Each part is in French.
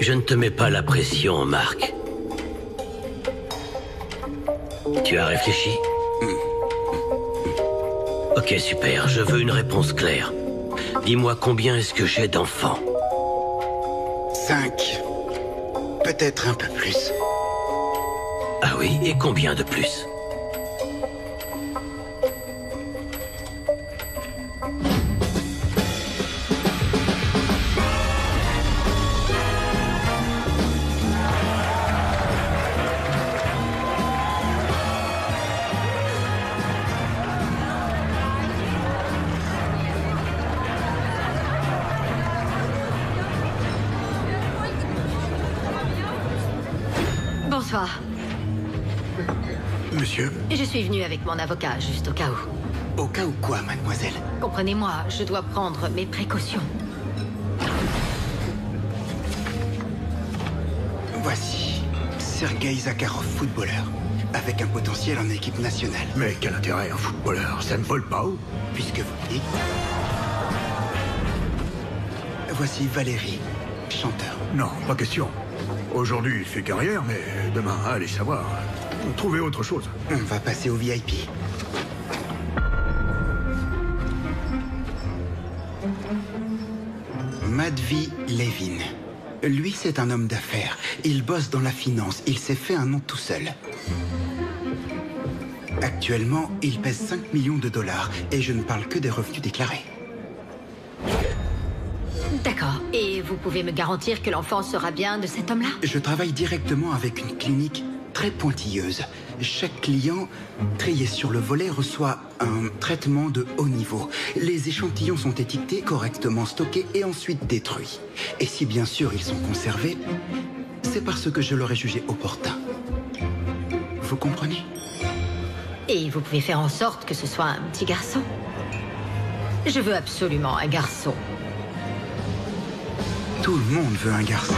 Je ne te mets pas la pression, Marc. Tu as réfléchi? Ok, super. Je veux une réponse claire. Dis-moi combien est-ce que j'ai d'enfants? 5. Peut-être un peu plus. Ah oui, et combien de plus? Bonsoir. Monsieur? Je suis venue avec mon avocat, juste au cas où. Au cas où quoi, mademoiselle? Comprenez-moi, je dois prendre mes précautions. Voici Sergei Zakharov, footballeur, avec un potentiel en équipe nationale. Mais quel intérêt un footballeur? Ça ne vole pas haut. Puisque vous le dites. Voici Valérie, chanteur. Non, pas question. Aujourd'hui, il fait carrière, mais demain, allez savoir. Trouvez autre chose. On va passer au VIP. Madvi Levin. Lui, c'est un homme d'affaires. Il bosse dans la finance. Il s'est fait un nom tout seul. Actuellement, il pèse 5 millions de dollars. Et je ne parle que des revenus déclarés. D'accord. Et vous pouvez me garantir que l'enfant sera bien de cet homme-là? Je travaille directement avec une clinique très pointilleuse. Chaque client, trié sur le volet, reçoit un traitement de haut niveau. Les échantillons sont étiquetés, correctement stockés et ensuite détruits. Et si bien sûr ils sont conservés, c'est parce que je l'aurais jugé opportun. Vous comprenez? Et vous pouvez faire en sorte que ce soit un petit garçon? Je veux absolument un garçon. Tout le monde veut un garçon.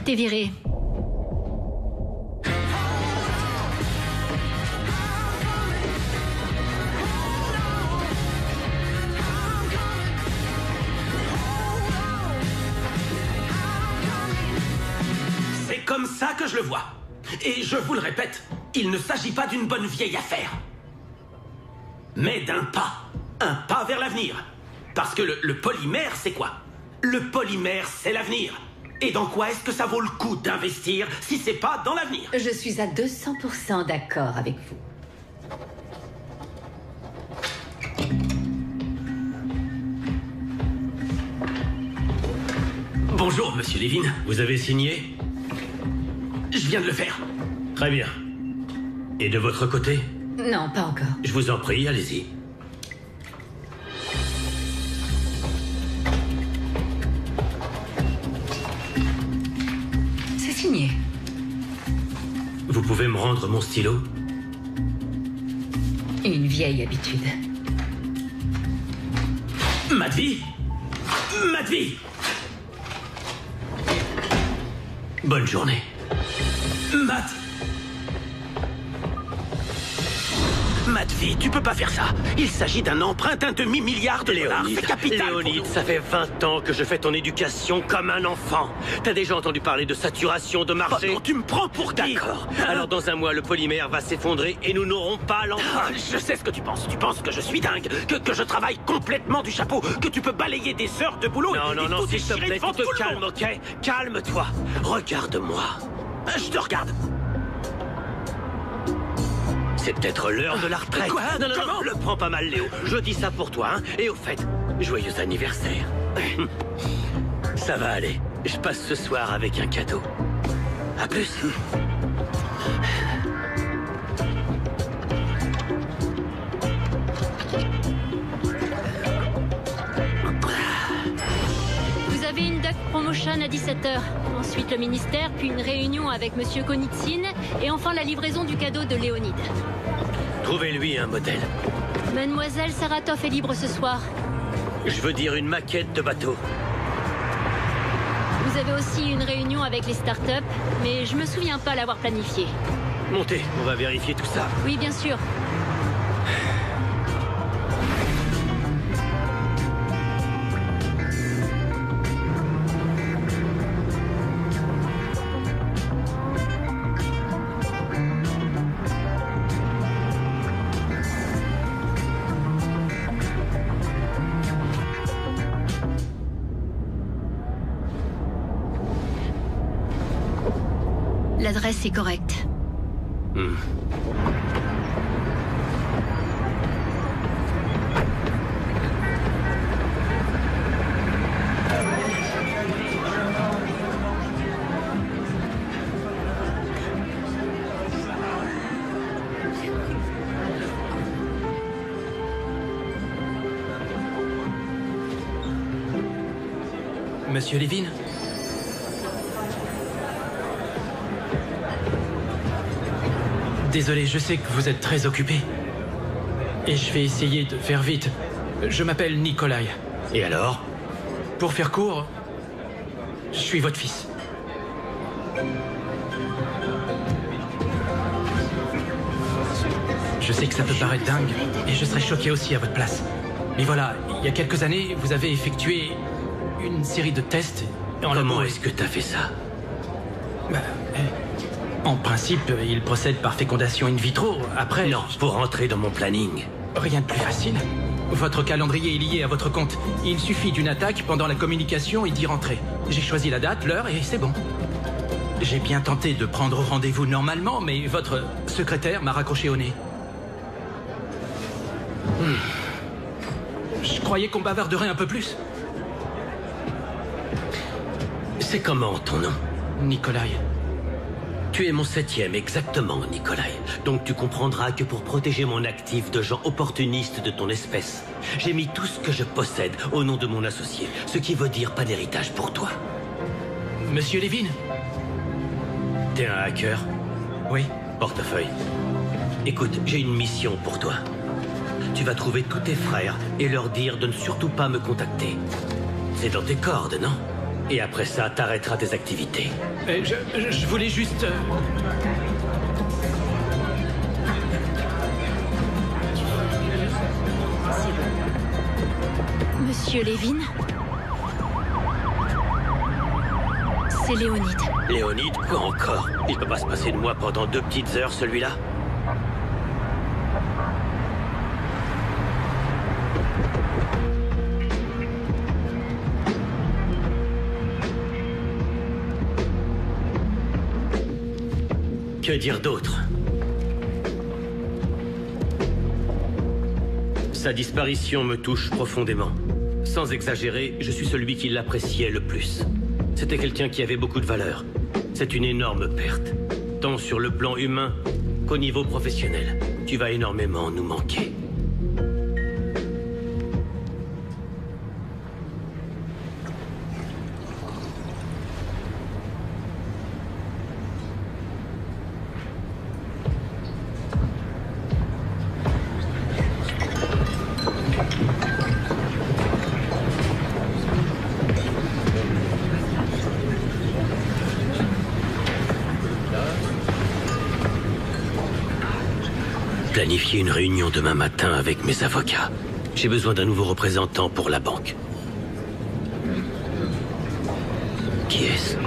T'es viré. C'est comme ça que je le vois. Et je vous le répète, il ne s'agit pas d'une bonne vieille affaire. Mais d'un pas. Un pas vers l'avenir. Parce que le polymère, c'est quoi? Le polymère, c'est l'avenir. Et dans quoi est-ce que ça vaut le coup d'investir si c'est pas dans l'avenir? Je suis à 200% d'accord avec vous. Bonjour, monsieur Levin. Vous avez signé? Je viens de le faire. Très bien. Et de votre côté? Non, pas encore. Je vous en prie, allez-y. C'est signé. Vous pouvez me rendre mon stylo? Une vieille habitude. Madvi? Madvi! Bonne journée. Matt! Matvey, tu peux pas faire ça. Il s'agit d'un emprunt d'un demi-milliard de dollars. C'est capital. Léonide, ça fait 20 ans que je fais ton éducation comme un enfant. T'as déjà entendu parler de saturation de marché? Oh non, tu me prends pour qui? D'accord. Alors dans un mois, le polymère va s'effondrer et nous n'aurons pas l'emprunt. Je sais ce que tu penses. Tu penses que je suis dingue, que je travaille complètement du chapeau, que tu peux balayer des heures de boulot Non, tout s'il te déchirer plaît, devant tu tout te le calmes, monde. ok? Calme-toi. Regarde-moi. Je te regarde. C'est peut-être l'heure de la retraite. Quoi? Non, Comment? le prends pas mal, Léo. Je dis ça pour toi, hein. Et au fait, joyeux anniversaire. Ça va aller. Je passe ce soir avec un cadeau. À plus. Vous avez une duck promotion à 17h. Ensuite le ministère, puis une réunion avec Monsieur Konitsin, et enfin la livraison du cadeau de Léonide. Trouvez-lui un modèle. Mademoiselle Saratov est libre ce soir. Je veux dire une maquette de bateau. Vous avez aussi une réunion avec les startups, mais je me souviens pas l'avoir planifiée. Montez, on va vérifier tout ça. Oui, bien sûr. L'adresse est correcte. Monsieur Levin? Désolé, je sais que vous êtes très occupé. Et je vais essayer de faire vite. Je m'appelle Nikolai. Et alors? Pour faire court, je suis votre fils. Je sais que ça peut paraître dingue, et je serais choqué aussi à votre place. Mais voilà, il y a quelques années, vous avez effectué une série de tests en Comment labo. est-ce que t'as fait ça? En principe, il procède par fécondation in vitro. Après... Non, pour rentrer dans mon planning. Rien de plus facile. Votre calendrier est lié à votre compte. Il suffit d'une attaque pendant la communication et d'y rentrer. J'ai choisi la date, l'heure et c'est bon. J'ai bien tenté de prendre rendez-vous normalement, mais votre secrétaire m'a raccroché au nez. Je croyais qu'on bavarderait un peu plus. C'est comment ton nom? Nikolai. Tu es mon 7e, exactement, Nikolai. Donc tu comprendras que pour protéger mon actif de gens opportunistes de ton espèce, j'ai mis tout ce que je possède au nom de mon associé, ce qui veut dire pas d'héritage pour toi. Monsieur Levin? T'es un hacker? Oui. Portefeuille. Écoute, j'ai une mission pour toi. Tu vas trouver tous tes frères et leur dire de ne surtout pas me contacter. C'est dans tes cordes, non? Et après ça, t'arrêteras tes activités. Je voulais juste... Monsieur Levin? C'est Léonide. Léonide, quoi encore? Il peut pas se passer de moi pendant 2 petites heures, celui-là? Que dire d'autre? Sa disparition me touche profondément. Sans exagérer, je suis celui qui l'appréciait le plus. C'était quelqu'un qui avait beaucoup de valeur. C'est une énorme perte, tant sur le plan humain qu'au niveau professionnel. Tu vas énormément nous manquer. planifier une réunion demain matin avec mes avocats. J'ai besoin d'un nouveau représentant pour la banque. Qui est-ce?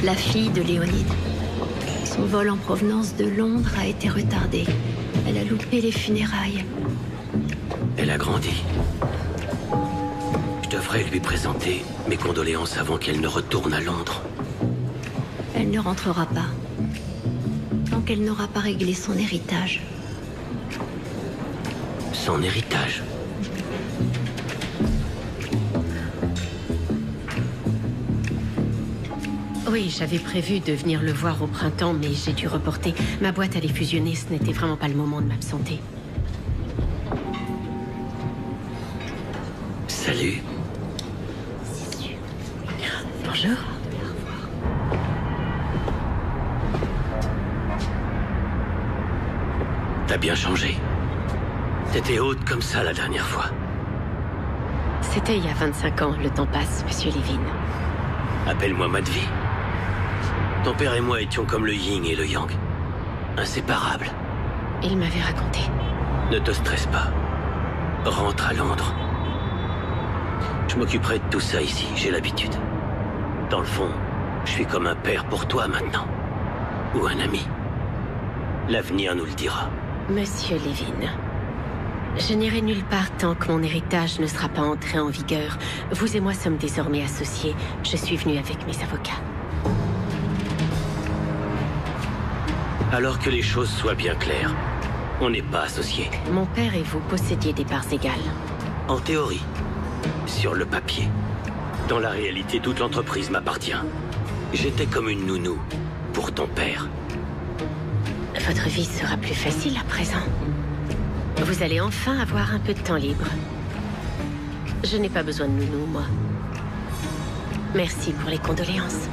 La fille de Léonide. Son vol en provenance de Londres a été retardé. Elle a loupé les funérailles. Elle a grandi. Je devrais lui présenter mes condoléances avant qu'elle ne retourne à Londres. Elle ne rentrera pas. Tant qu'elle n'aura pas réglé son héritage. Son héritage? Oui, j'avais prévu de venir le voir au printemps, mais j'ai dû reporter. Ma boîte allait fusionner, ce n'était vraiment pas le moment de m'absenter. Salut. Bonjour. T'as bien changé. T'étais haute comme ça la dernière fois. C'était il y a 25 ans, le temps passe, monsieur Levin. Appelle-moi Madvi. Ton père et moi étions comme le yin et le yang. Inséparables. Il m'avait raconté. Ne te stresse pas. Rentre à Londres. Je m'occuperai de tout ça ici, j'ai l'habitude. Dans le fond, je suis comme un père pour toi maintenant. Ou un ami. L'avenir nous le dira. Monsieur Levin, je n'irai nulle part tant que mon héritage ne sera pas entré en vigueur. Vous et moi sommes désormais associés. Je suis venu avec mes avocats. Alors que les choses soient bien claires, on n'est pas associés. Mon père et vous possédiez des parts égales. En théorie. Sur le papier. Dans la réalité, toute l'entreprise m'appartient. J'étais comme une nounou pour ton père. Votre vie sera plus facile à présent. Vous allez enfin avoir un peu de temps libre. Je n'ai pas besoin de nounou, moi. Merci pour les condoléances.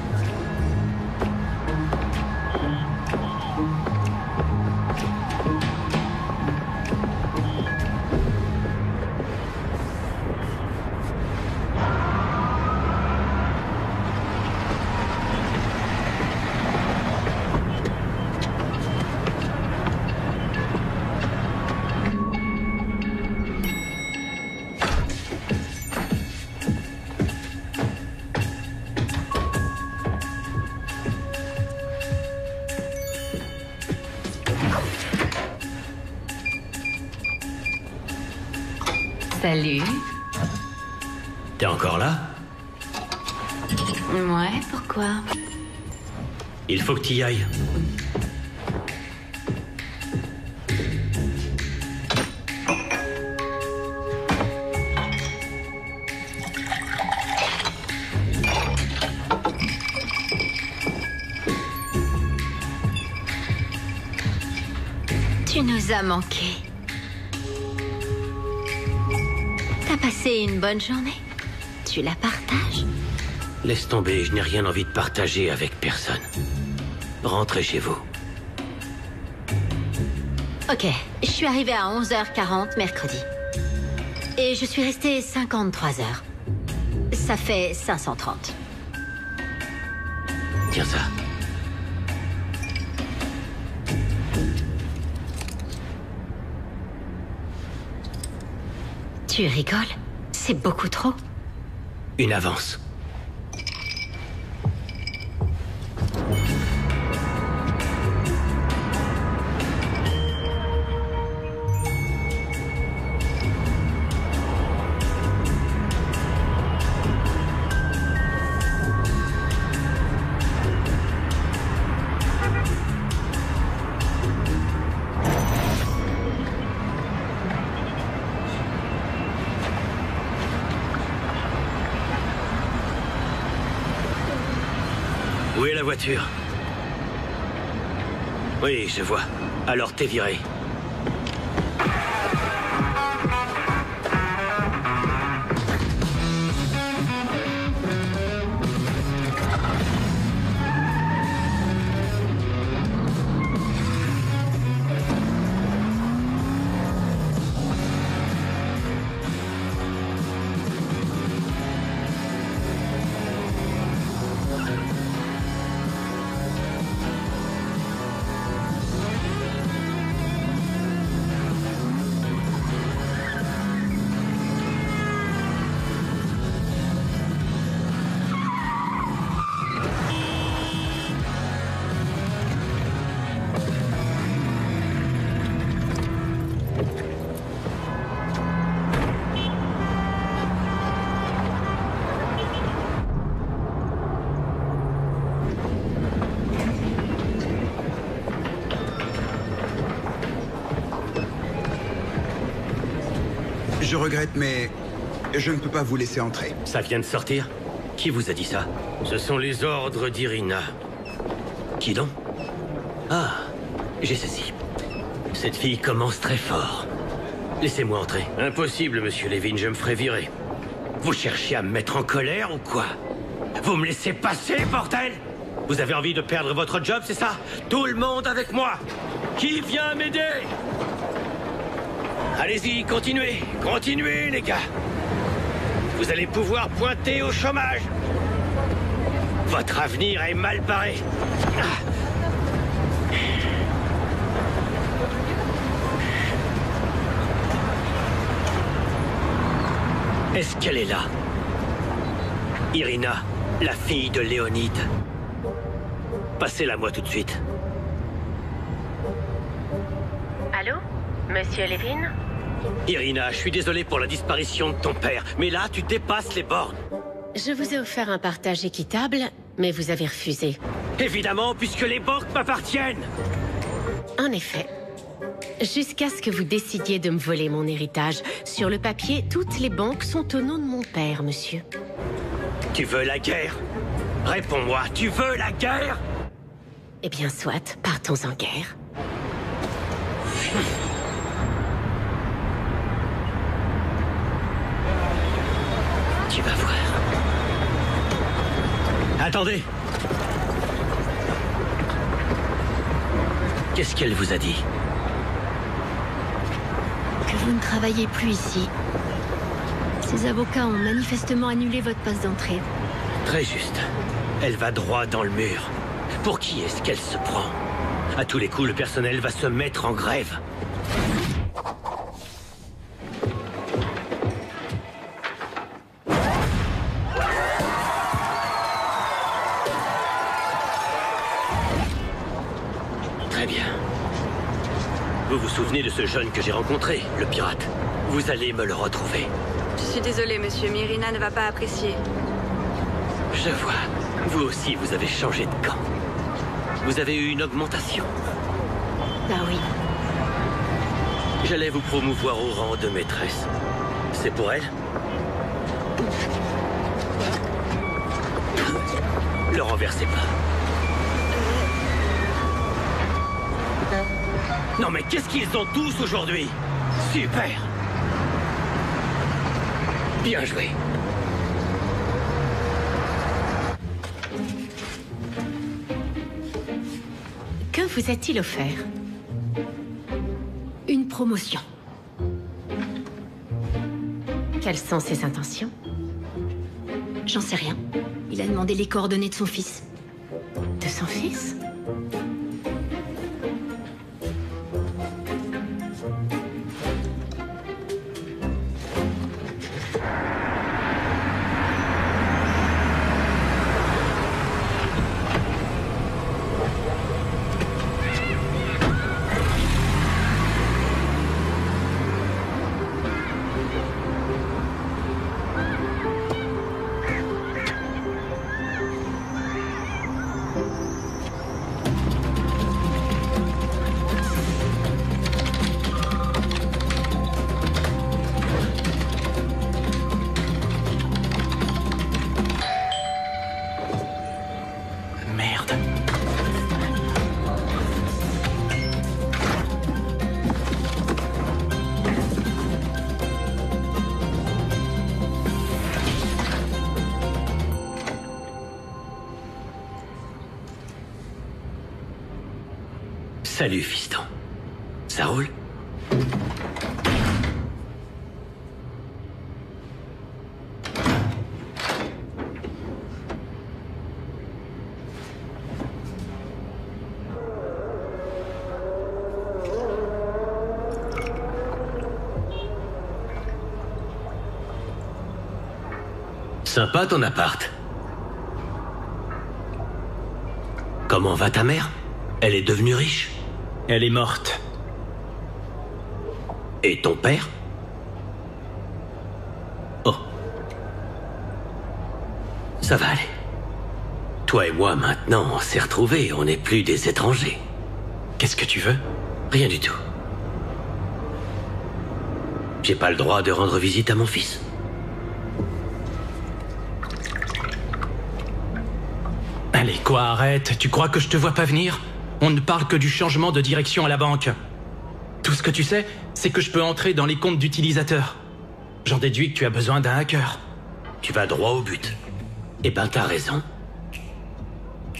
Salut. T'es encore là? Ouais, pourquoi? Il faut que t'y ailles. Tu nous as manqué. T'as passé une bonne journée? Tu la partages? Laisse tomber, je n'ai rien envie de partager avec personne. Rentrez chez vous. Ok, je suis arrivée à 11h40 mercredi. Et je suis restée 53 heures. Ça fait 530. Tiens ça. Tu rigoles? C'est beaucoup trop. Une avance. Où est la voiture? Oui, je vois. Alors t'es viré. regrette, mais je ne peux pas vous laisser entrer. Ça vient de sortir? Qui vous a dit ça? Ce sont les ordres d'Irina. Qui donc? Ah, j'ai saisi. Cette fille commence très fort. Laissez-moi entrer. Impossible, monsieur Levin, je me ferai virer. Vous cherchez à me mettre en colère ou quoi? Vous me laissez passer, bordel? Vous avez envie de perdre votre job, c'est ça? Tout le monde avec moi! Qui vient m'aider? Allez-y, continuez! Continuez, les gars! Vous allez pouvoir pointer au chômage! Votre avenir est mal barré! Est-ce qu'elle est là? Irina, la fille de Léonide. Passez-la moi tout de suite. Allô? Monsieur Levin? Irina, je suis désolé pour la disparition de ton père, mais là, tu dépasses les bornes. Je vous ai offert un partage équitable, mais vous avez refusé. Évidemment, puisque les banques m'appartiennent. En effet. Jusqu'à ce que vous décidiez de me voler mon héritage. Sur le papier, toutes les banques sont au nom de mon père, monsieur. Tu veux la guerre? Réponds-moi, tu veux la guerre? Eh bien, soit, partons en guerre. Tu vas voir. Attendez. Qu'est-ce qu'elle vous a dit? Que vous ne travaillez plus ici. Ces avocats ont manifestement annulé votre passe d'entrée. Très juste. Elle va droit dans le mur. Pour qui est-ce qu'elle se prend? À tous les coups, le personnel va se mettre en grève. Très bien. Vous vous souvenez de ce jeune que j'ai rencontré, le pirate? Vous allez me le retrouver. Je suis désolée, monsieur, mais Irina ne va pas apprécier. Je vois. Vous aussi, vous avez changé de camp. Vous avez eu une augmentation. Bah oui. J'allais vous promouvoir au rang de maîtresse. C'est pour elle? Le renversez pas. Non mais qu'est-ce qu'ils ont tous aujourd'hui? Super! Bien joué. Que vous a-t-il offert? Une promotion. Quelles sont ses intentions? J'en sais rien. Il a demandé les coordonnées de son fils. De son fils? Salut, fiston. Ça roule? Sympa ton appart. Comment va ta mère? Elle est devenue riche? Elle est morte. Et ton père? Oh. Ça va aller. Toi et moi, maintenant, on s'est retrouvés. On n'est plus des étrangers. Qu'est-ce que tu veux? Rien du tout. J'ai pas le droit de rendre visite à mon fils? Allez, quoi, arrête. Tu crois que je te vois pas venir? On ne parle que du changement de direction à la banque. Tout ce que tu sais, c'est que je peux entrer dans les comptes d'utilisateurs. J'en déduis que tu as besoin d'un hacker. Tu vas droit au but. Eh ben, t'as raison.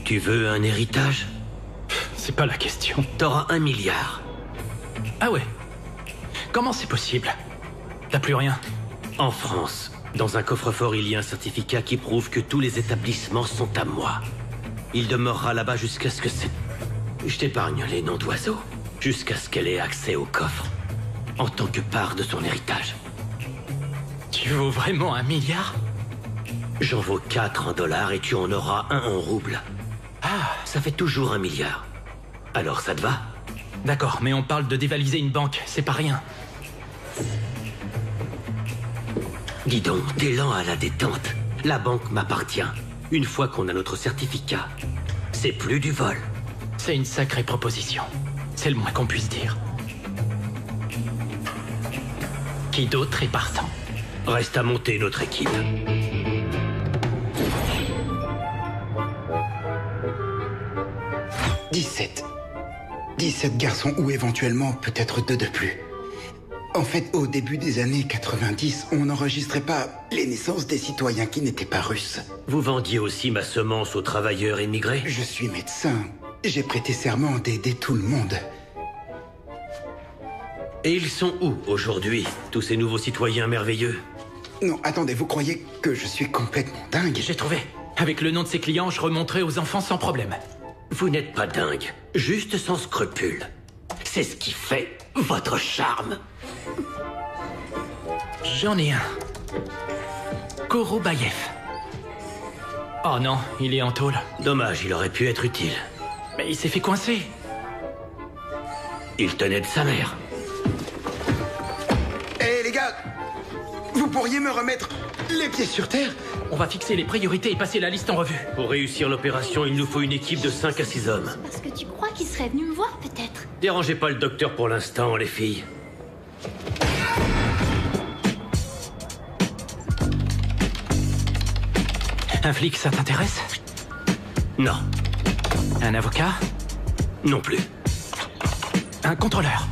Tu veux un héritage? C'est pas la question. T'auras 1 milliard. Ah ouais? Comment c'est possible? T'as plus rien? En France, dans un coffre-fort, il y a un certificat qui prouve que tous les établissements sont à moi. Il demeurera là-bas jusqu'à ce que c'est... Je t'épargne les noms d'oiseaux. Jusqu'à ce qu'elle ait accès au coffre. En tant que part de son héritage. Tu vaux vraiment 1 milliard? J'en vaux 4 en dollars et tu en auras 1 en roubles. Ah, ça fait toujours 1 milliard. Alors ça te va? D'accord, mais on parle de dévaliser une banque, c'est pas rien. Dis donc, t'es lent à la détente. La banque m'appartient. Une fois qu'on a notre certificat, c'est plus du vol. C'est une sacrée proposition. C'est le moins qu'on puisse dire. Qui d'autre est partant? Reste à monter notre équipe. « 17 garçons ou éventuellement peut-être 2 de plus. En fait, au début des années 90, on n'enregistrait pas les naissances des citoyens qui n'étaient pas russes. Vous vendiez aussi ma semence aux travailleurs immigrés? Je suis médecin. J'ai prêté serment d'aider tout le monde. Et ils sont où aujourd'hui, tous ces nouveaux citoyens merveilleux? Non, attendez, vous croyez que je suis complètement dingue? J'ai trouvé. Avec le nom de ces clients, je remonterai aux enfants sans problème. Vous n'êtes pas dingue, juste sans scrupules. C'est ce qui fait votre charme. J'en ai un. Korobayev. Oh non, il est en tôle. Dommage, il aurait pu être utile. Mais il s'est fait coincer. Il tenait de sa mère. Hé les gars, vous pourriez me remettre les pieds sur terre? On va fixer les priorités et passer la liste en revue. Pour réussir l'opération, il nous faut une équipe de 5 à 6 hommes. Parce que tu crois qu'il serait venu me voir, peut-être? Dérangez pas le docteur pour l'instant, les filles. Un flic, ça t'intéresse? Non. Un avocat? Non plus. Un contrôleur?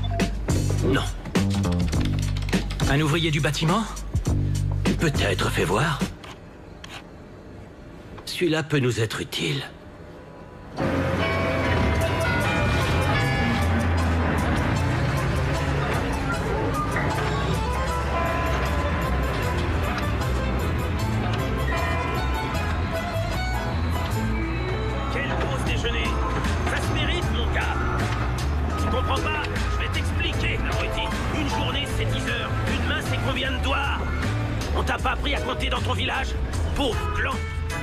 Non. Un ouvrier du bâtiment? Peut-être, fais voir. Celui-là peut nous être utile. Quelle pause déjeuner? Ça se mérite, mon gars. Tu comprends pas? Je vais t'expliquer, abruti. Une journée, c'est 10 heures. Une main, c'est combien de doigts? On t'a pas appris à compter dans ton village? Pauvre clan.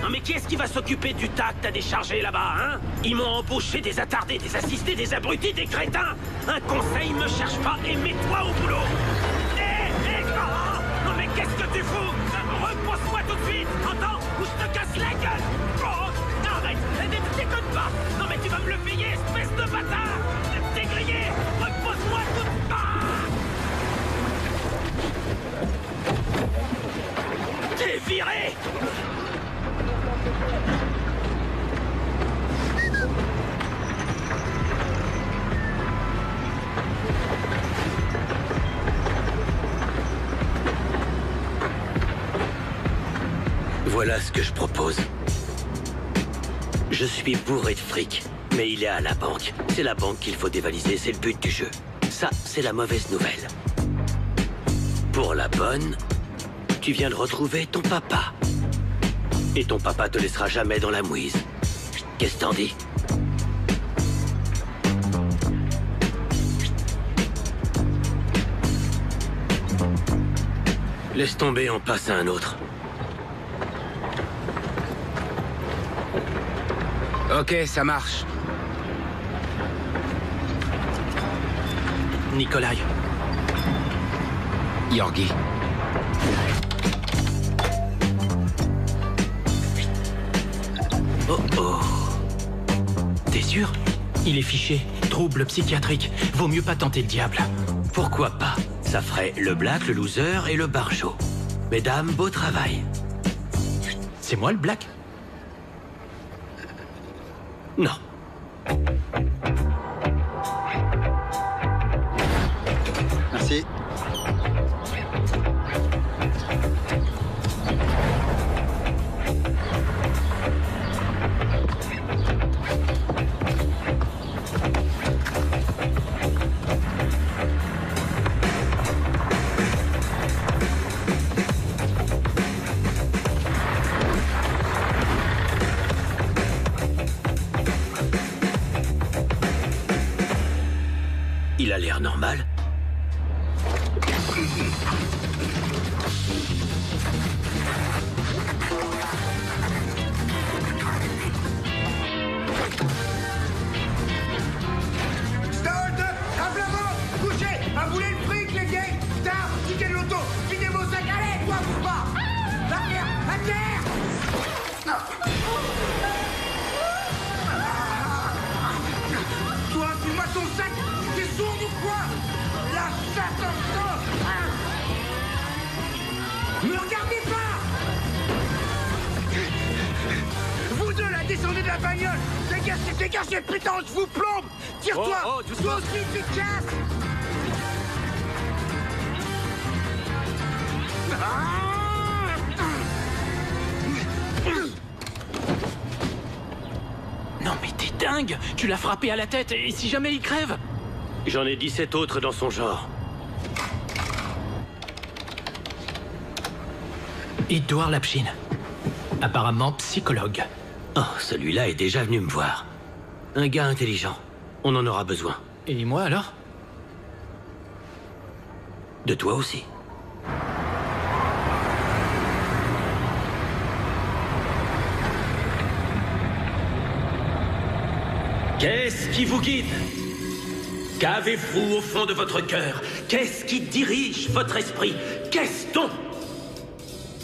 Non mais qui est-ce qui va s'occuper du tas que t'as déchargé là-bas, hein? Ils m'ont embauché des attardés, des assistés, des abrutis, des crétins. Un conseil, me cherche pas et mets-toi au boulot. Non mais qu'est-ce que tu fous? Repose-moi tout de suite, entends? Ou je te casse la gueule. Oh, arrête, déconne pas. Non mais tu vas me le payer, espèce de bâtard. T'es grillé. Repose-moi tout de suite. T'es viré. Voilà ce que je propose. Je suis bourré de fric, mais il est à la banque. C'est la banque qu'il faut dévaliser, c'est le but du jeu. Ça, c'est la mauvaise nouvelle. Pour la bonne, tu viens de retrouver ton papa. Et ton papa te laissera jamais dans la mouise. Qu'est-ce que t'en dis? Laisse tomber, on passe à un autre. Ok, ça marche. Nikolai. Yorgi. Oh oh. T'es sûr? Il est fiché. Trouble psychiatrique. Vaut mieux pas tenter le diable. Pourquoi pas? Ça ferait le Black, le Loser et le Barjo. Mesdames, beau travail. C'est moi le Black? Non. Merci. Il a l'air normal. Stone, à l'avant, couchez, aboulez le fric, les vieilles. Tard, ticket de l'auto, videz vos sacs, allez, toi, bouge pas. À terre, à terre. Toi, file-moi ton sac. T'es sourd ou quoi? La chatte en sang. Me regardez pas. Vous deux, là, descendez de la bagnole. Dégagez, putain, je vous plombe. Tire-toi. Oh, doucement. Toi aussi, tu te casses. Non mais t'es dingue! Tu l'as frappé à la tête, et si jamais il crève? J'en ai 17 autres dans son genre. Edouard Lapchine. Apparemment psychologue. Oh, celui-là est déjà venu me voir. Un gars intelligent. On en aura besoin. Et moi alors? De toi aussi. Qu'est-ce qui vous guide? Qu'avez-vous au fond de votre cœur? Qu'est-ce qui dirige votre esprit? Qu'est-ce donc?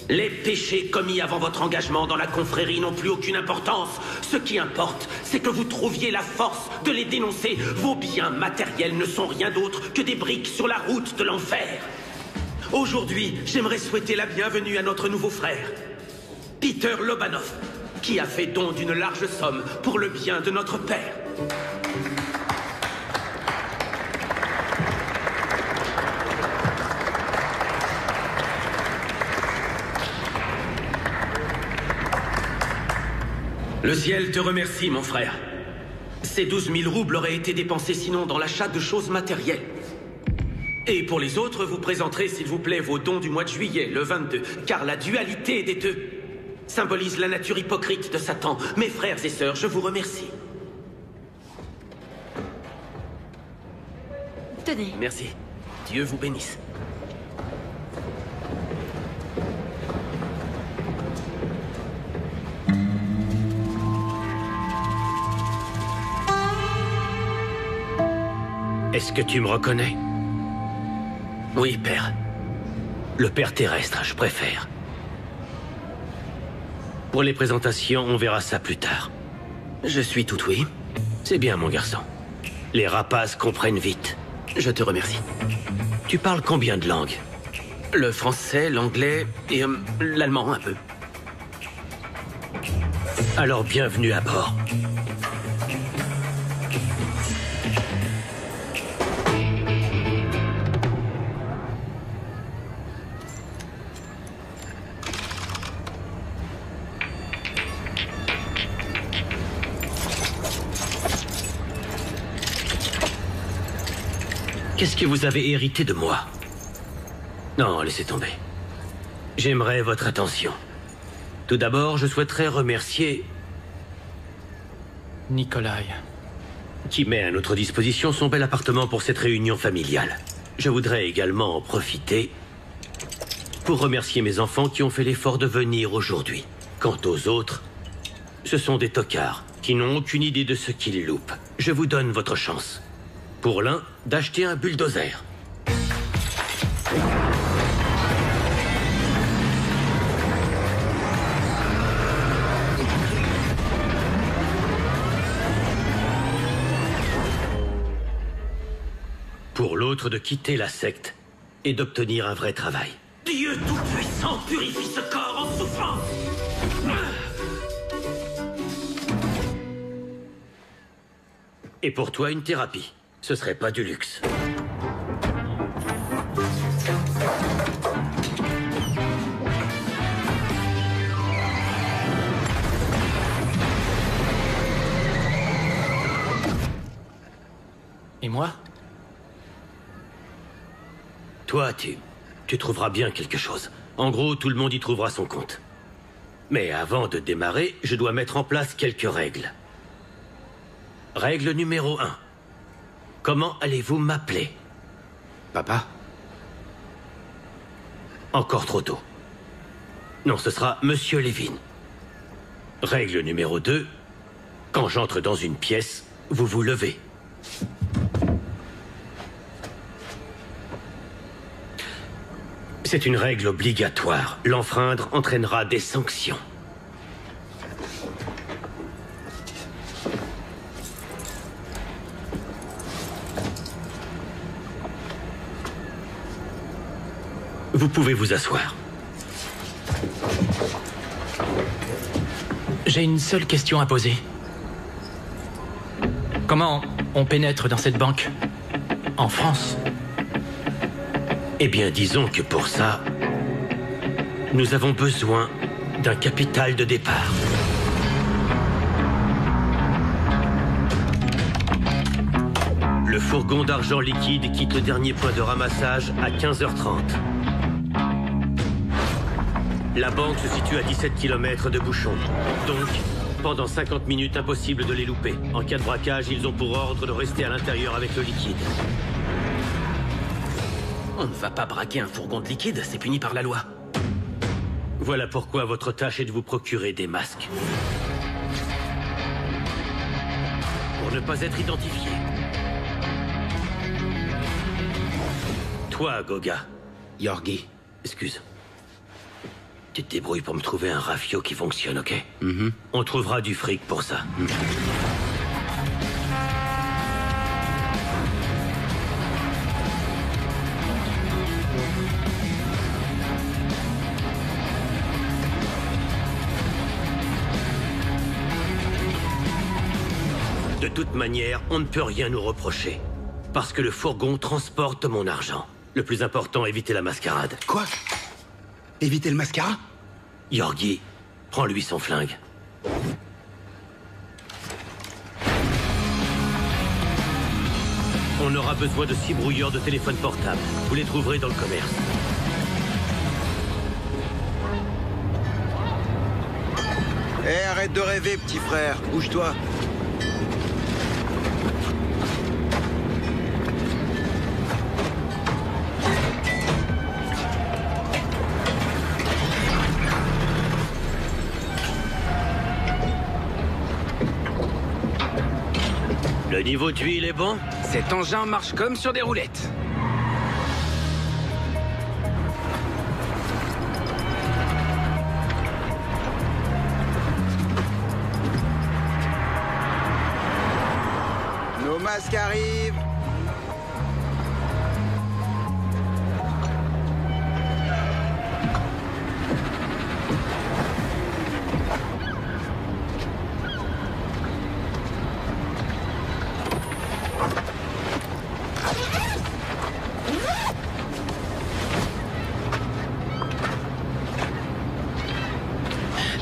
Les péchés commis avant votre engagement dans la confrérie n'ont plus aucune importance. Ce qui importe, c'est que vous trouviez la force de les dénoncer. Vos biens matériels ne sont rien d'autre que des briques sur la route de l'enfer. Aujourd'hui, j'aimerais souhaiter la bienvenue à notre nouveau frère, Peter Lobanov, qui a fait don d'une large somme pour le bien de notre père. Le ciel te remercie, mon frère. Ces 12 000 roubles auraient été dépensés sinon dans l'achat de choses matérielles. Et pour les autres, vous présenterez, s'il vous plaît, vos dons du mois de juillet, le 22, car la dualité des deux symbolise la nature hypocrite de Satan. Mes frères et sœurs, je vous remercie. Tenez. Merci. Dieu vous bénisse. Est-ce que tu me reconnais? Oui, père. Le père terrestre, je préfère. Pour les présentations, on verra ça plus tard. Je suis tout oui. C'est bien, mon garçon. Les rapaces comprennent vite. Je te remercie. Tu parles combien de langues? Le français, l'anglais et l'allemand un peu. Alors bienvenue à bord. Qu'est-ce que vous avez hérité de moi? Non, laissez tomber. J'aimerais votre attention. Tout d'abord, je souhaiterais remercier Nikolai. qui met à notre disposition son bel appartement pour cette réunion familiale. Je voudrais également en profiter pour remercier mes enfants qui ont fait l'effort de venir aujourd'hui. Quant aux autres, ce sont des tocards qui n'ont aucune idée de ce qu'ils loupent. Je vous donne votre chance. Pour l'un, d'acheter un bulldozer. Pour l'autre, de quitter la secte et d'obtenir un vrai travail. Dieu Tout-Puissant purifie ce corps en souffrance. Et pour toi, une thérapie. Ce serait pas du luxe. Et moi? Toi, tu trouveras bien quelque chose. En gros, tout le monde y trouvera son compte. Mais avant de démarrer, je dois mettre en place quelques règles. Règle numéro 1. Comment allez-vous m'appeler? Papa? Encore trop tôt. Non, ce sera Monsieur Levin. Règle numéro 2. Quand j'entre dans une pièce, vous vous levez. C'est une règle obligatoire. L'enfreindre entraînera des sanctions. Vous pouvez vous asseoir. J'ai une seule question à poser. Comment on pénètre dans cette banque en France? Eh bien, disons que pour ça, nous avons besoin d'un capital de départ. Le fourgon d'argent liquide quitte le dernier point de ramassage à 15h30. La banque se situe à 17 km de bouchon. Donc, pendant 50 minutes, impossible de les louper. En cas de braquage, ils ont pour ordre de rester à l'intérieur avec le liquide. On ne va pas braquer un fourgon de liquide, c'est puni par la loi. Voilà pourquoi votre tâche est de vous procurer des masques. Pour ne pas être identifié. Toi, Goga. Yorgi. Excuse. Tu te débrouilles pour me trouver un rafio qui fonctionne, ok? Mm-hmm. On trouvera du fric pour ça. De toute manière, on ne peut rien nous reprocher. Parce que le fourgon transporte mon argent. Le plus important, éviter la mascarade. Quoi? Éviter le mascara? Yorgi, prends-lui son flingue. On aura besoin de 6 brouilleurs de téléphone portable. Vous les trouverez dans le commerce. Hé, arrête de rêver, petit frère. Bouge-toi. Le niveau d'huile est bon? Cet engin marche comme sur des roulettes. Nos masques arrivent.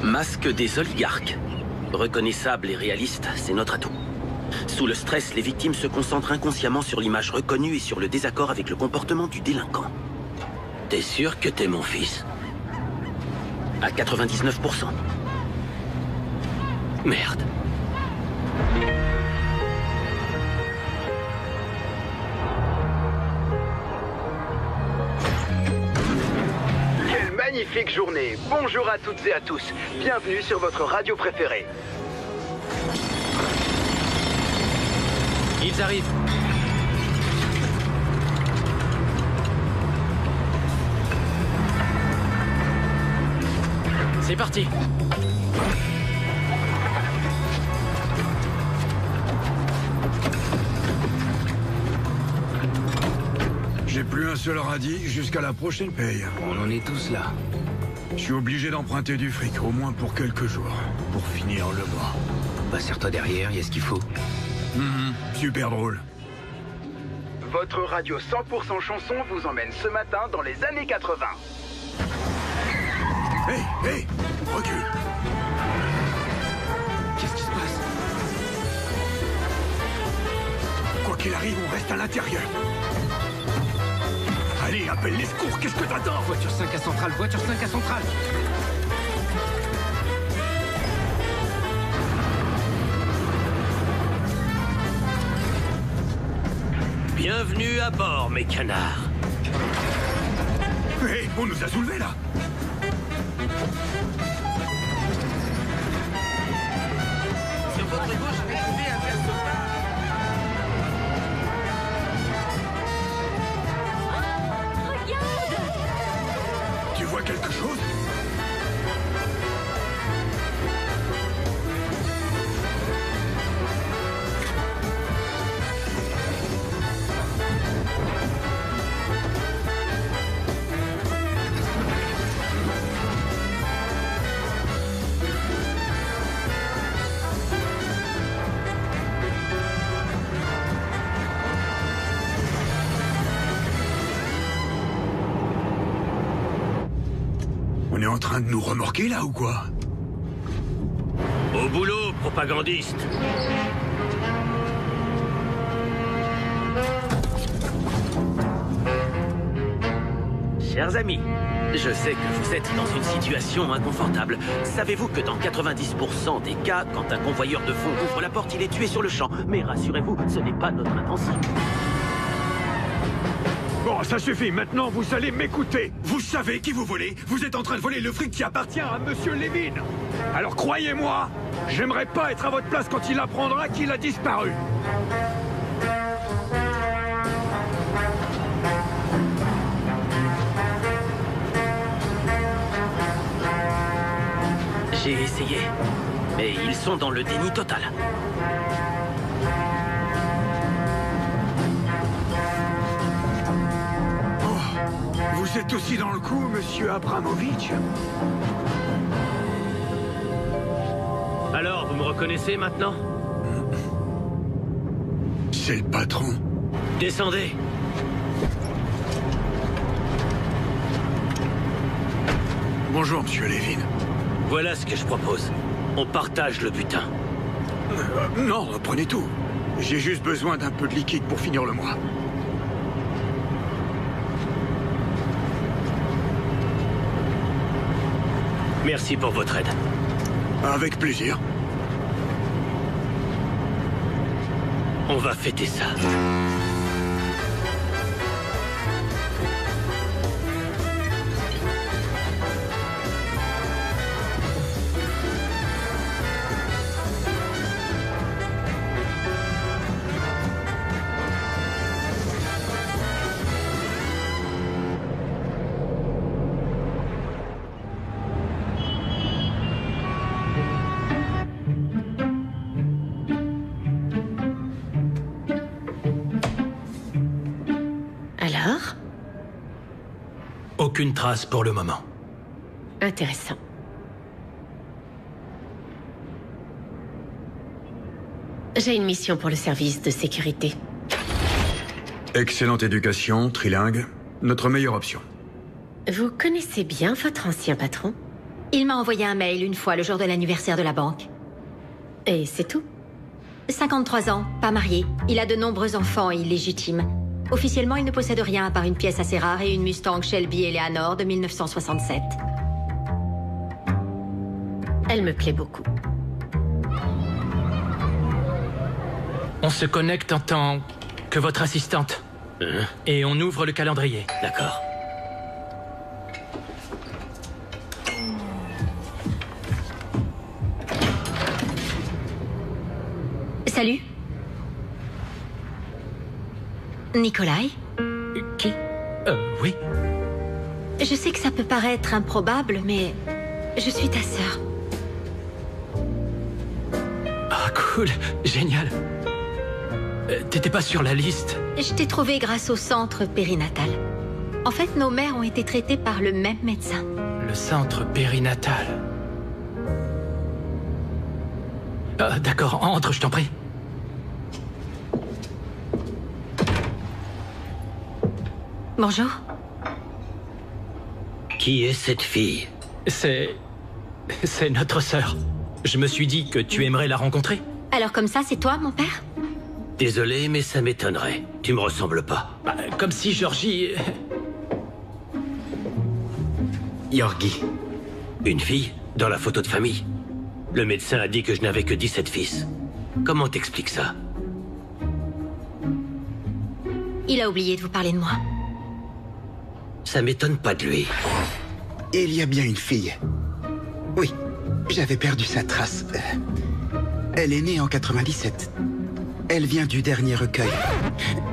Masque des oligarques. Reconnaissable et réaliste, c'est notre atout. Sous le stress, les victimes se concentrent inconsciemment sur l'image reconnue et sur le désaccord avec le comportement du délinquant. T'es sûr que t'es mon fils? À 99%. Merde. Quelle magnifique journée! Bonjour à toutes et à tous. Bienvenue sur votre radio préférée. Ils arrivent. C'est parti. J'ai plus Plus un seul radis jusqu'à la prochaine paye. On en est tous là. Je suis obligé d'emprunter du fric, au moins pour quelques jours, pour finir le mois. Bah serre-toi derrière, y a ce qu'il faut. Super drôle. Votre radio 100% chanson vous emmène ce matin dans les années 80. Hey, recule. Qu'est-ce qui se passe? Quoi qu'il arrive, on reste à l'intérieur. Allez, appelle les secours, qu'est-ce que t'attends? Voiture 5 à centrale, voiture 5 à centrale. Bienvenue à bord, mes canards. Hé, on nous a soulevés, là. Sur votre gauche, retrouvez un verso. Tu vois quelque chose? On est en train de nous remorquer là ou quoi? Au boulot, propagandiste. Chers amis, je sais que vous êtes dans une situation inconfortable. Savez-vous que dans 90% des cas, quand un convoyeur de fonds ouvre la porte, il est tué sur le champ? Mais rassurez-vous, ce n'est pas notre intention. Bon, ça suffit, maintenant vous allez m'écouter. Vous savez qui vous volez? Vous êtes en train de voler le fric qui appartient à Monsieur Levin. Alors croyez-moi, j'aimerais pas être à votre place quand il apprendra qu'il a disparu. J'ai essayé, mais ils sont dans le déni total. Vous êtes aussi dans le coup, Monsieur Abramovitch? Alors, vous me reconnaissez maintenant? C'est le patron. Descendez. Bonjour, Monsieur Levin. Voilà ce que je propose. On partage le butin. Non, prenez tout. J'ai juste besoin d'un peu de liquide pour finir le mois. Merci pour votre aide. Avec plaisir. On va fêter ça. Aucune trace pour le moment. Intéressant. J'ai une mission pour le service de sécurité. Excellente éducation, trilingue. Notre meilleure option. Vous connaissez bien votre ancien patron? Il m'a envoyé un mail une fois le jour de l'anniversaire de la banque. Et c'est tout? 53 ans, pas marié. Il a de nombreux enfants illégitimes. Officiellement, il ne possède rien à part une pièce assez rare et une Mustang Shelby Eleanor de 1967. Elle me plaît beaucoup. On se connecte en tant que votre assistante. Et on ouvre le calendrier. D'accord. Salut. Nikolai? Qui? Oui. Je sais que ça peut paraître improbable, mais je suis ta sœur. Ah, cool. Génial. T'étais pas sur la liste? Je t'ai trouvé grâce au centre périnatal. En fait, nos mères ont été traitées par le même médecin. Le centre périnatal. D'accord, entre, je t'en prie. Bonjour. Qui est cette fille? C'est notre sœur. Je me suis dit que tu aimerais la rencontrer. Alors comme ça, c'est toi, mon père? Désolé, mais ça m'étonnerait. Tu me ressembles pas. Comme si Georgie... Yorgi. Une fille? Dans la photo de famille? Le médecin a dit que je n'avais que 17 fils. Comment t'expliques ça? Il a oublié de vous parler de moi. Ça m'étonne pas de lui. Il y a bien une fille. Oui, j'avais perdu sa trace. Elle est née en 97. Elle vient du dernier recueil.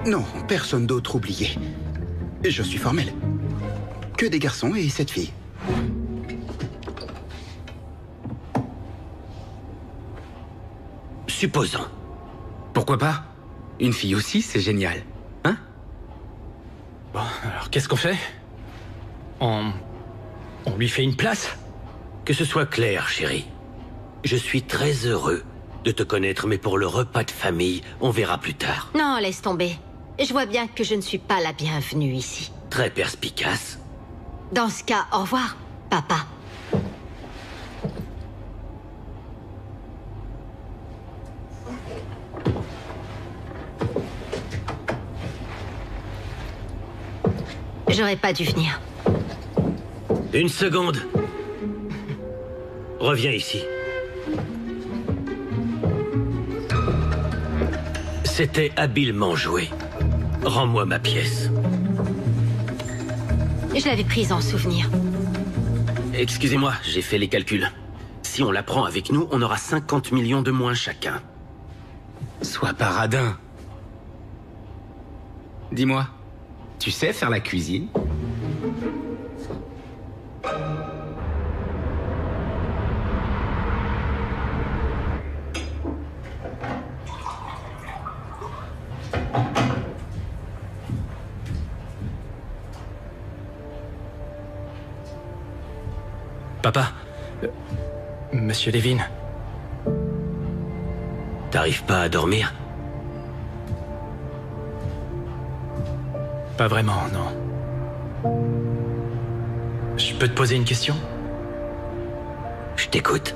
Non, personne d'autre oublié. Je suis formel. Que des garçons et cette fille. Supposons. Pourquoi pas? Une fille aussi, c'est génial. Hein? Bon, alors qu'est-ce qu'on fait? On lui fait une place? Que ce soit clair, chérie. Je suis très heureux de te connaître, mais pour le repas de famille, on verra plus tard. Non, laisse tomber. Je vois bien que je ne suis pas la bienvenue ici. Très perspicace. Dans ce cas, au revoir, papa. J'aurais pas dû venir. Une seconde. Reviens ici. C'était habilement joué. Rends-moi ma pièce. Je l'avais prise en souvenir. Excusez-moi, j'ai fait les calculs. Si on la prend avec nous, on aura 50 millions de moins chacun. Sois pas radin. Dis-moi, tu sais faire la cuisine? Papa, Monsieur Levin. T'arrives pas à dormir? Pas vraiment, non. Je peux te poser une question? Je t'écoute.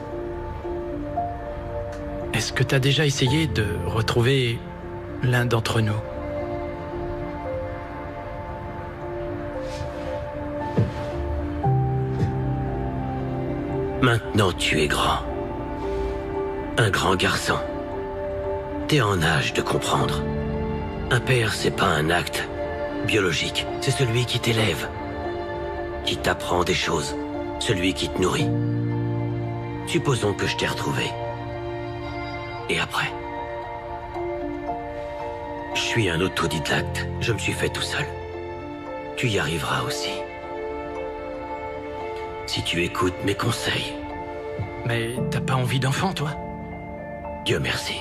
Est-ce que t'as déjà essayé de retrouver l'un d'entre nous? Maintenant, tu es grand. Un grand garçon. T'es en âge de comprendre. Un père, c'est pas un acte biologique. C'est celui qui t'élève, qui t'apprend des choses, celui qui te nourrit. Supposons que je t'ai retrouvé. Et après? Je suis un autodidacte. Je me suis fait tout seul. Tu y arriveras aussi. Si tu écoutes mes conseils. Mais t'as pas envie d'enfant, toi? Dieu merci.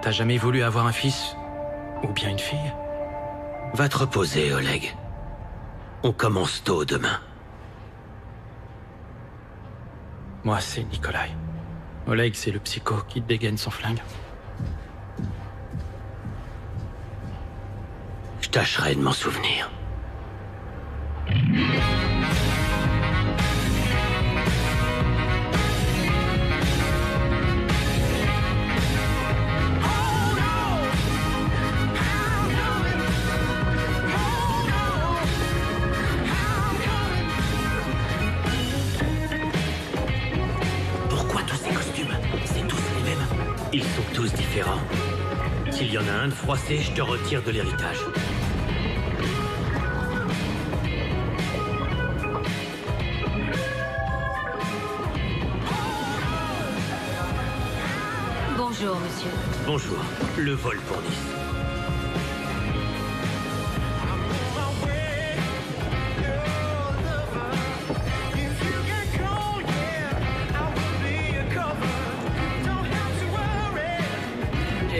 T'as jamais voulu avoir un fils? Ou bien une fille? Va te reposer, Oleg. On commence tôt demain. Moi, c'est Nikolai. Oleg, c'est le psycho qui dégaine son flingue. Je tâcherai de m'en souvenir. Ils sont tous différents. S'il y en a un de froissé, je te retire de l'héritage. Bonjour, monsieur. Bonjour. Le vol pour Nice.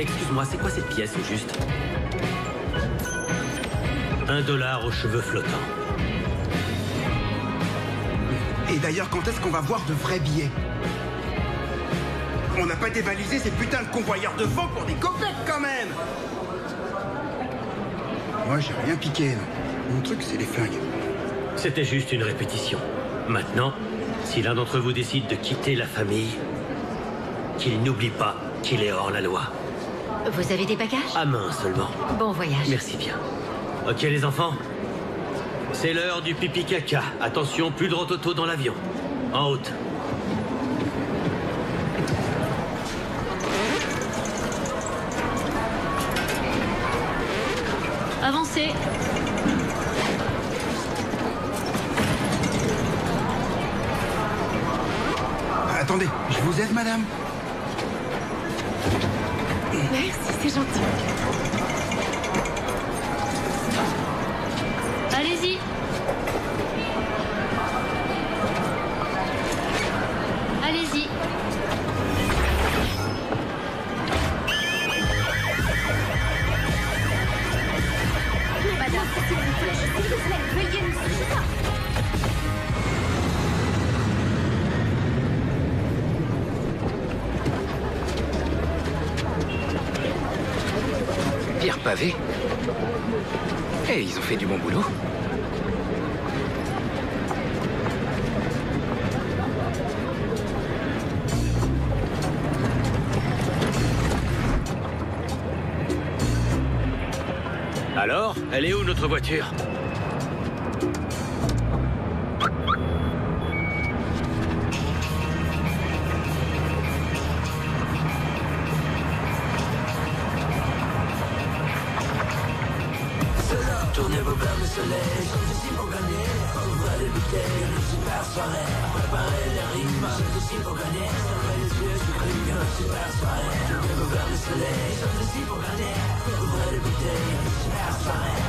Excuse-moi, c'est quoi cette pièce au juste? $1 aux cheveux flottants. Et d'ailleurs, quand est-ce qu'on va voir de vrais billets? On n'a pas dévalisé ces putains de convoyeurs de faux pour des copettes quand même. Moi, j'ai rien piqué. Mon truc, c'est les flingues. C'était juste une répétition. Maintenant, si l'un d'entre vous décide de quitter la famille, qu'il n'oublie pas qu'il est hors la loi. Vous avez des bagages? À main seulement. Bon voyage. Merci bien. Ok les enfants, c'est l'heure du pipi caca. Attention, plus de rototo dans l'avion. En haute. Avancez. Attendez, je vous aide, madame? Merci, c'est gentil. Allez-y. Allez-y. Madame, s'il vous plaît, s'il vous plaît, veuillez nous suivre. Pierre pavé. Eh, ils ont fait du bon boulot. Alors, elle est où notre voiture? Tournez vos verres de soleil, sont ici pour gagner. Ouvrez les bouteilles, une super soirée. Préparez les rimes, sont ici pour gagner. Fermez les yeux, je crie une super soirée. Tournez vos verres de soleil, sont ici pour gagner. Ouvrez les bouteilles, une super soirée.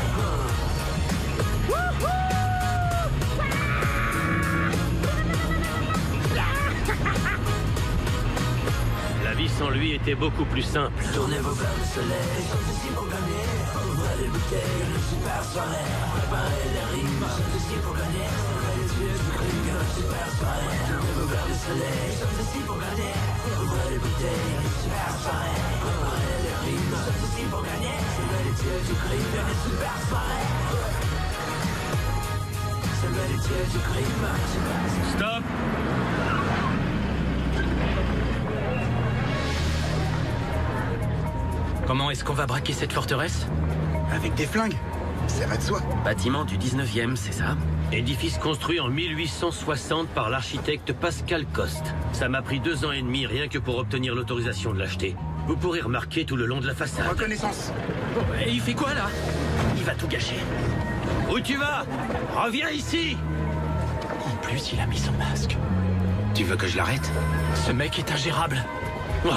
La vie sans lui était beaucoup plus simple. Tournez vos verres de soleil, sont ici pour gagner. Ouvrez les bouteilles, une super soirée. Préparez les rimes, sont ici pour gagner. Fermez les yeux, je crie une super soirée. Tournez vos verres de soleil, sont ici pour gagner. Ouvrez les bouteilles, une super soirée. Préparez les rimes, sont ici pour gagner. Fermez les yeux, je crie une super soirée. Fermez les yeux, je crie une super soirée. Stop! Comment est-ce qu'on va braquer cette forteresse? Avec des flingues. Ça va de soi. Bâtiment du 19e, c'est ça? Édifice construit en 1860 par l'architecte Pascal Coste. Ça m'a pris 2 ans et demi rien que pour obtenir l'autorisation de l'acheter. Vous pourrez remarquer tout le long de la façade. Reconnaissance. Et il fait quoi là? Il va tout gâcher. Où tu vas? Reviens ici! En plus, il a mis son masque. Tu veux que je l'arrête? Ce mec est ingérable. Oh.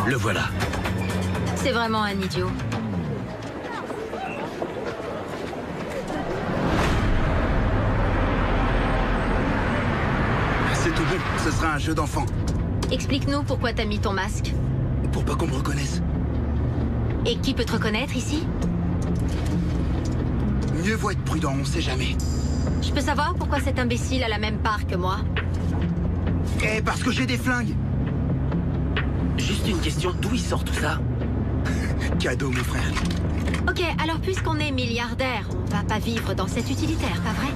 Le voilà. C'est vraiment un idiot. C'est tout bon, ce sera un jeu d'enfant. Explique-nous pourquoi t'as mis ton masque. Pour pas qu'on me reconnaisse. Et qui peut te reconnaître ici? Mieux vaut être prudent, on sait jamais. Je peux savoir pourquoi cet imbécile a la même part que moi? Eh, parce que j'ai des flingues. Juste une question, d'où il sort tout ça? Cadeau, mon frère. Ok, alors puisqu'on est milliardaire, on va pas vivre dans cet utilitaire, pas vrai?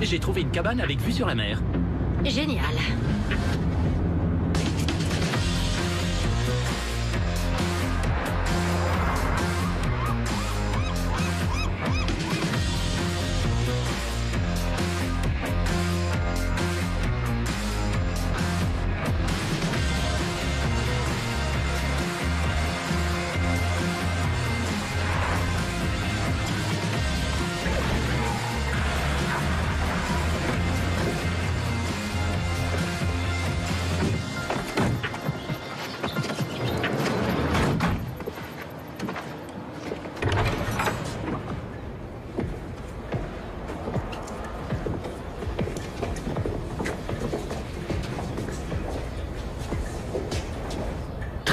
J'ai trouvé une cabane avec vue sur la mer. Génial.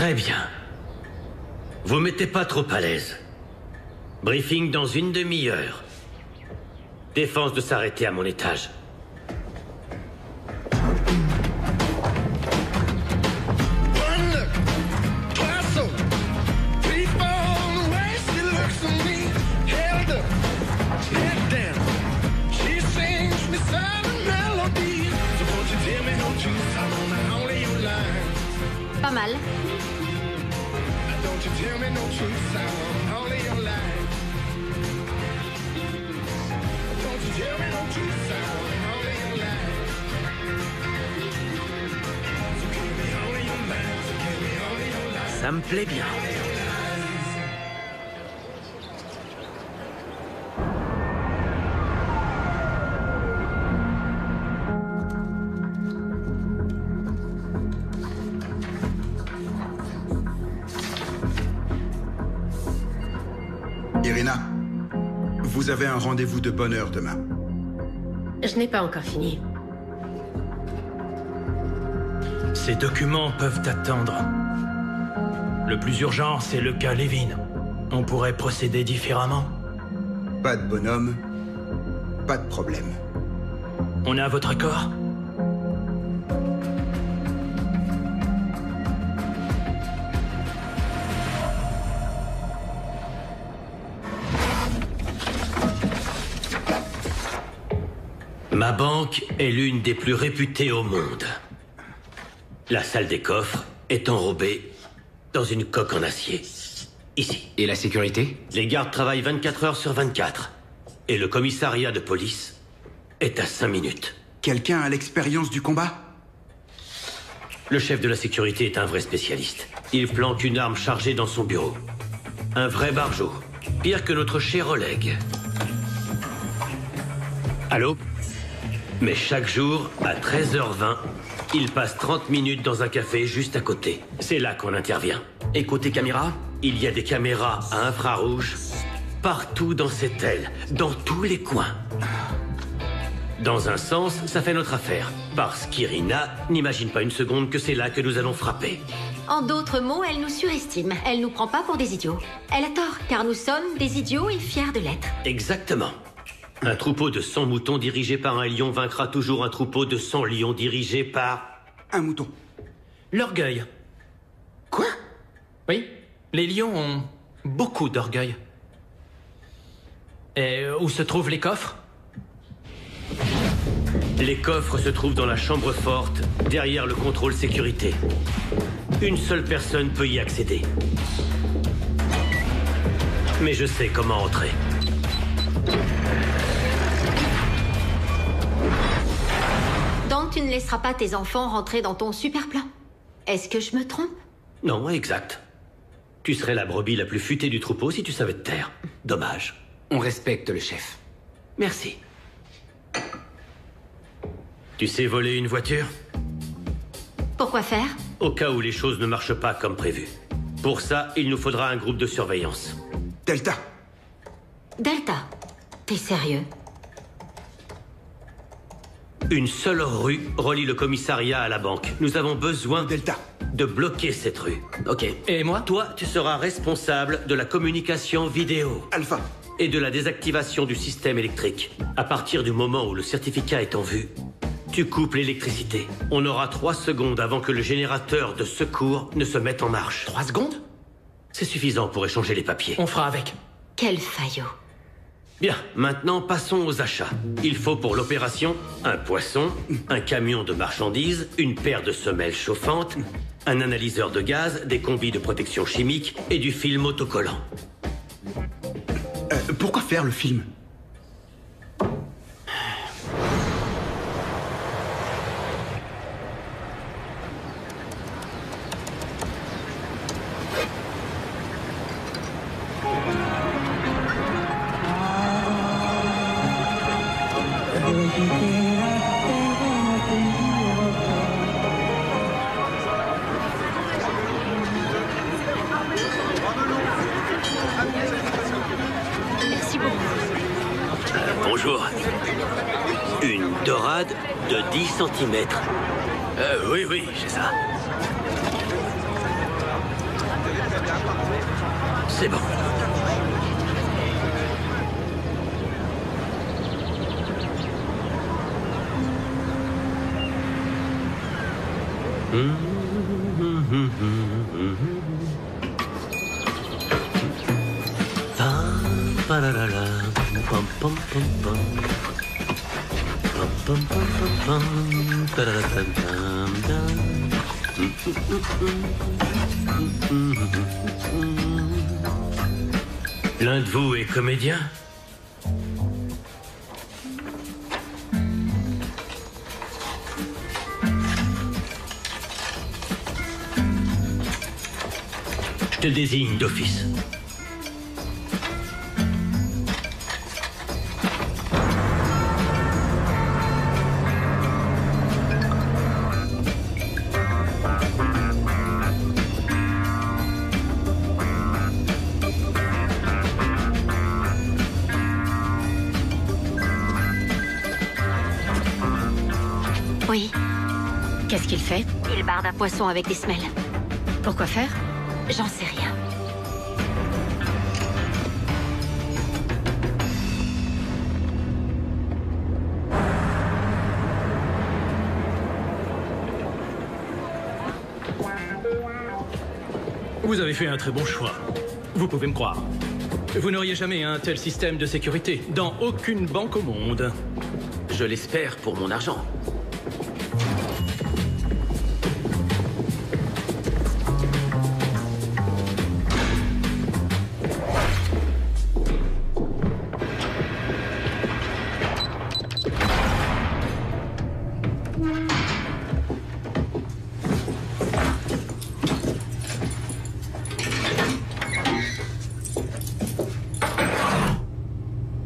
Très bien. Vous mettez pas trop à l'aise. Briefing dans une demi-heure. Défense de s'arrêter à mon étage. Pas mal. Ça me plaît bien. Irina, vous avez un rendez-vous de bonne heure demain. Je n'ai pas encore fini. Ces documents peuvent attendre. Le plus urgent, c'est le cas Levin. On pourrait procéder différemment. Pas de bonhomme, pas de problème. On a votre accord ? Ma banque est l'une des plus réputées au monde. La salle des coffres est enrobée dans une coque en acier. Ici. Et la sécurité? Les gardes travaillent 24 heures sur 24. Et le commissariat de police est à 5 minutes. Quelqu'un a l'expérience du combat? Le chef de la sécurité est un vrai spécialiste. Il planque une arme chargée dans son bureau. Un vrai barjot. Pire que notre cher Oleg. Allô? Mais chaque jour, à 13h20, il passe 30 minutes dans un café juste à côté. C'est là qu'on intervient. Et côté caméra? Il y a des caméras à infrarouge partout dans cette aile, dans tous les coins. Dans un sens, ça fait notre affaire. Parce qu'Irina n'imagine pas une seconde que c'est là que nous allons frapper. En d'autres mots, elle nous surestime. Elle nous prend pas pour des idiots. Elle a tort, car nous sommes des idiots et fiers de l'être. Exactement. Un troupeau de 100 moutons dirigé par un lion vaincra toujours un troupeau de 100 lions dirigé par... un mouton. L'orgueil. Quoi? Oui, les lions ont beaucoup d'orgueil. Et où se trouvent les coffres? Les coffres se trouvent dans la chambre forte, derrière le contrôle sécurité. Une seule personne peut y accéder. Mais je sais comment entrer. Donc tu ne laisseras pas tes enfants rentrer dans ton super plan? Est-ce que je me trompe? Non, exact. Tu serais la brebis la plus futée du troupeau si tu savais te taire. Dommage. On respecte le chef. Merci. Tu sais voler une voiture? Pourquoi faire? Au cas où les choses ne marchent pas comme prévu. Pour ça, il nous faudra un groupe de surveillance. Delta. Delta? T'es sérieux? Une seule rue relie le commissariat à la banque. Nous avons besoin Delta de bloquer cette rue. Ok. Et moi? Toi, tu seras responsable de la communication vidéo. Alpha. Et de la désactivation du système électrique. À partir du moment où le certificat est en vue, tu coupes l'électricité. On aura 3 secondes avant que le générateur de secours ne se mette en marche. 3 secondes? C'est suffisant pour échanger les papiers. On fera avec. Quel faillot. Bien, maintenant passons aux achats. Il faut pour l'opération un poisson, un camion de marchandises, une paire de semelles chauffantes, un analyseur de gaz, des combis de protection chimique et du film autocollant. Pourquoi faire le film? Merci beaucoup. Bonjour. Une dorade de 10 cm. Oui, j'ai ça. C'est bon. L'un de vous est comédien? Je te désigne d'office. Oui. Qu'est-ce qu'il fait? Il barde un poisson avec des semelles. Pourquoi faire? J'en sais rien. Vous avez fait un très bon choix. Vous pouvez me croire. Vous n'auriez jamais un tel système de sécurité dans aucune banque au monde. Je l'espère pour mon argent.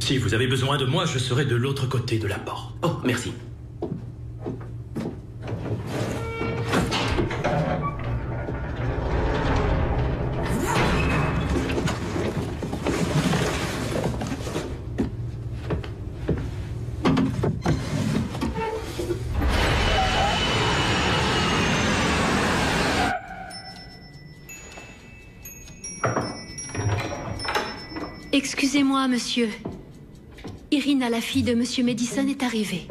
Si vous avez besoin de moi, je serai de l'autre côté de la porte. Oh, merci. Excusez-moi, monsieur. Irina, la fille de monsieur Madison, est arrivée.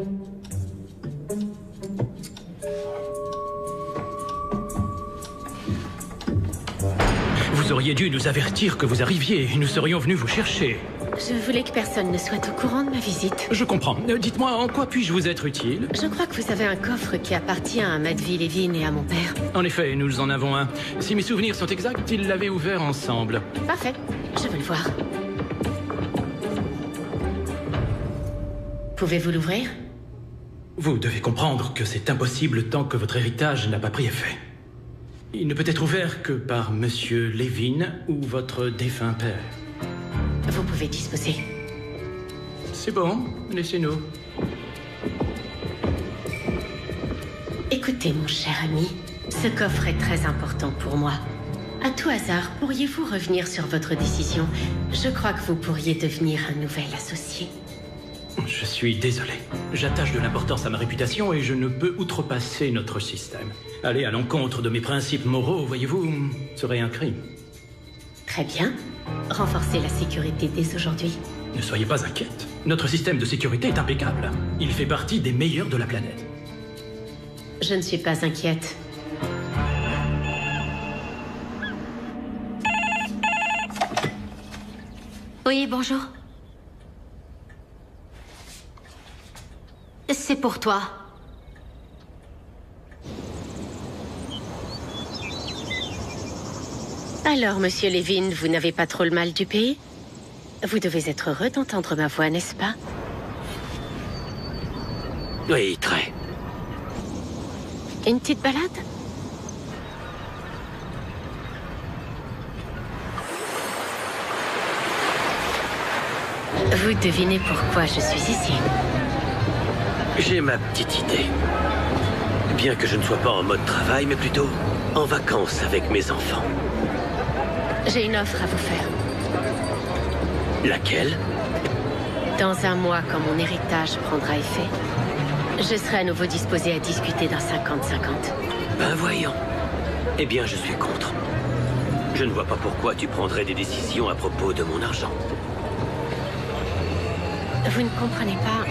Vous auriez dû nous avertir que vous arriviez. Nous serions venus vous chercher. Je voulais que personne ne soit au courant de ma visite. Je comprends. Dites-moi, en quoi puis-je vous être utile? Je crois que vous avez un coffre qui appartient à Matvey Levin et à mon père. En effet, nous en avons un. Si mes souvenirs sont exacts, ils l'avaient ouvert ensemble. Parfait. Je veux le voir. Pouvez-vous l'ouvrir? Vous devez comprendre que c'est impossible tant que votre héritage n'a pas pris effet. Il ne peut être ouvert que par monsieur Levin ou votre défunt père. Vous pouvez disposer. C'est bon, laissez-nous. Écoutez, mon cher ami, ce coffre est très important pour moi. À tout hasard, pourriez-vous revenir sur votre décision? Je crois que vous pourriez devenir un nouvel associé. Je suis désolé. J'attache de l'importance à ma réputation et je ne peux outrepasser notre système. Aller à l'encontre de mes principes moraux, voyez-vous, serait un crime. Très bien. Renforcez la sécurité dès aujourd'hui. Ne soyez pas inquiète. Notre système de sécurité est impeccable. Il fait partie des meilleurs de la planète. Je ne suis pas inquiète. Oui, bonjour. C'est pour toi. Alors, monsieur Levin, vous n'avez pas trop le mal du pays? Vous devez être heureux d'entendre ma voix, n'est-ce pas? Oui, très. Une petite balade? Vous devinez pourquoi je suis ici? J'ai ma petite idée. Bien que je ne sois pas en mode travail, mais plutôt en vacances avec mes enfants. J'ai une offre à vous faire. Laquelle? Dans un mois, quand mon héritage prendra effet, je serai à nouveau disposé à discuter d'un 50-50. Ben voyons. Eh bien, je suis contre. Je ne vois pas pourquoi tu prendrais des décisions à propos de mon argent. Vous ne comprenez pas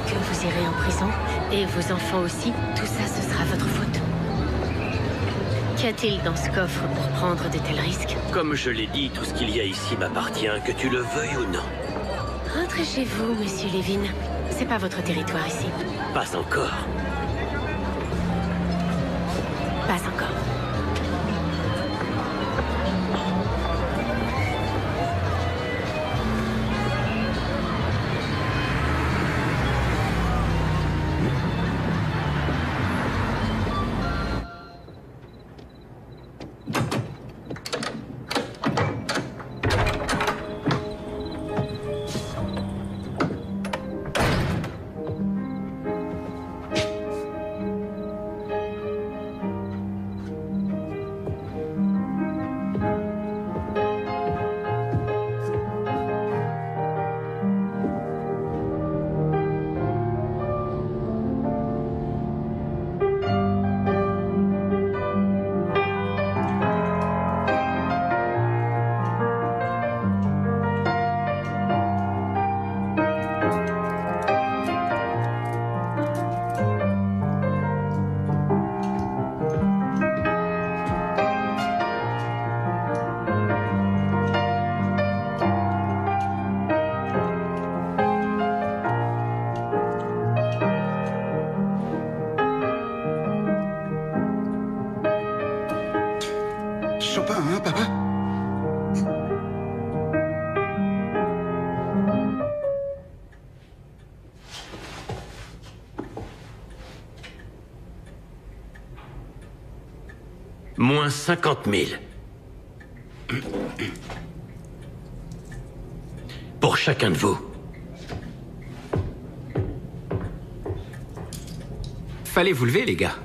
que vous irez en prison, et vos enfants aussi. Tout ça, ce sera votre faute. Qu'y a-t-il dans ce coffre pour prendre de tels risques? Comme je l'ai dit, tout ce qu'il y a ici m'appartient, que tu le veuilles ou non. Rentrez chez vous, monsieur Levin. C'est pas votre territoire ici. Pas encore. Pas encore. Chopin, hein, papa? Moins 50 000. Pour chacun de vous. Fallait vous lever, les gars.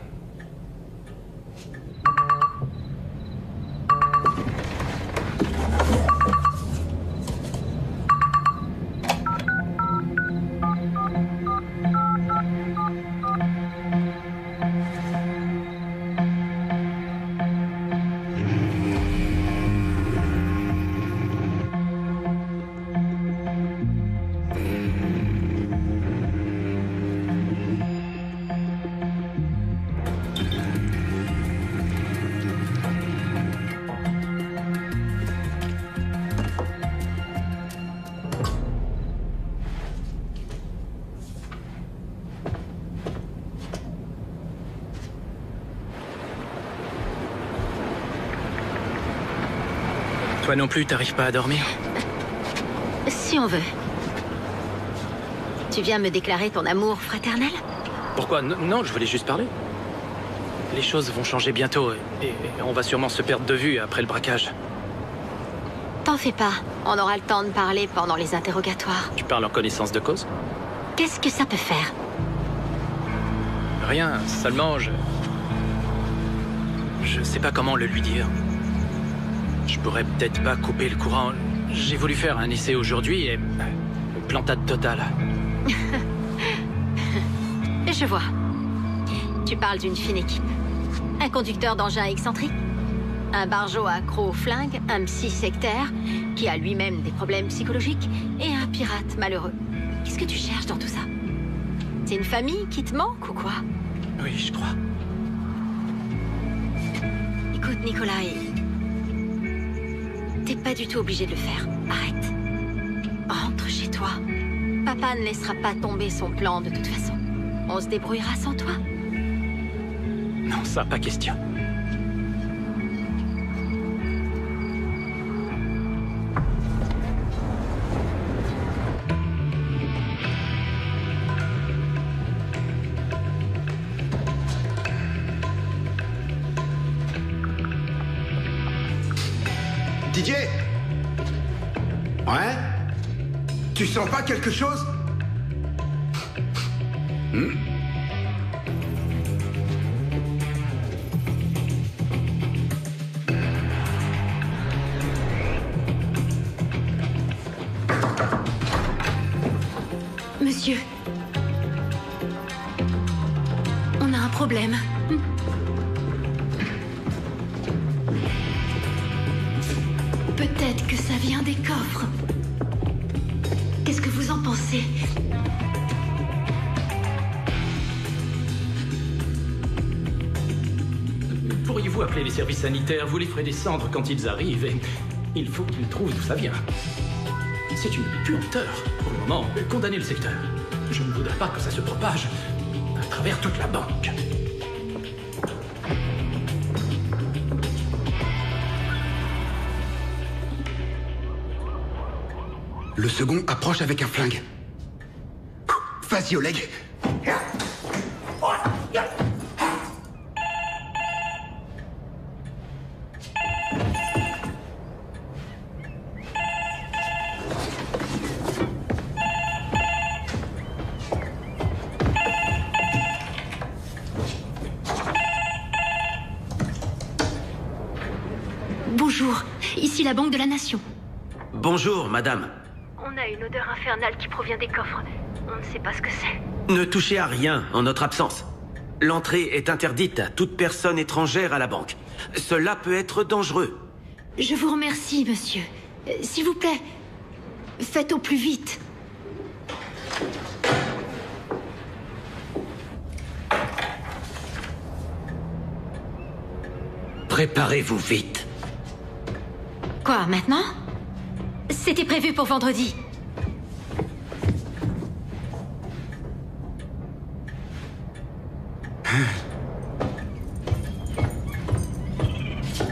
Toi non plus, t'arrives pas à dormir? Si on veut. Tu viens me déclarer ton amour fraternel? Pourquoi? Non, je voulais juste parler. Les choses vont changer bientôt et on va sûrement se perdre de vue après le braquage. T'en fais pas, on aura le temps de parler pendant les interrogatoires. Tu parles en connaissance de cause? Qu'est-ce que ça peut faire? Rien, seulement je sais pas comment le lui dire. Je pourrais peut-être pas couper le courant. J'ai voulu faire un essai aujourd'hui et... plantade totale. Je vois. Tu parles d'une fine équipe. Un conducteur d'engin excentrique, un barjot accro au flingue, un psy sectaire qui a lui-même des problèmes psychologiques et un pirate malheureux. Qu'est-ce que tu cherches dans tout ça? C'est une famille qui te manque ou quoi? Oui, je crois. Écoute, Nikolai, t'es pas du tout obligé de le faire. Arrête. Rentre chez toi. Papa ne laissera pas tomber son plan de toute façon. On se débrouillera sans toi. Non, ça, pas question. Didier? Ouais? Tu sens pas quelque chose? Monsieur, on a un problème. Peut-être que ça vient des coffres. Qu'est-ce que vous en pensez? Pourriez-vous appeler les services sanitaires? Vous les ferez descendre quand ils arrivent et il faut qu'ils trouvent d'où ça vient. C'est une puanteur. Pour le moment, condamnez le secteur. Je ne voudrais pas que ça se propage à travers toute la banque. Le second approche avec un flingue. Vas-y, Oleg. Bonjour, ici la Banque de la Nation. Bonjour, madame. On a une odeur infernale qui provient des coffres. On ne sait pas ce que c'est. Ne touchez à rien en notre absence. L'entrée est interdite à toute personne étrangère à la banque. Cela peut être dangereux. Je vous remercie, monsieur. S'il vous plaît, faites au plus vite. Préparez-vous vite. Quoi, maintenant? C'était prévu pour vendredi.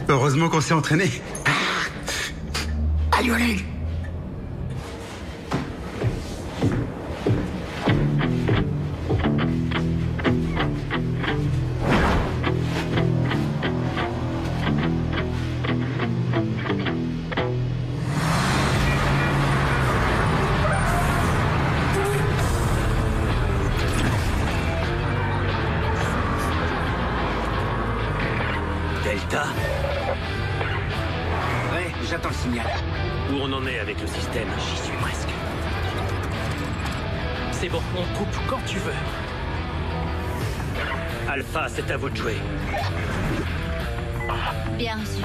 Heureusement qu'on s'est entraîné. Allez, Oleg. Delta? Ouais, j'attends le signal. Où on en est avec le système? J'y suis presque. C'est bon, on coupe quand tu veux. Alpha, c'est à vous de jouer. Bien reçu.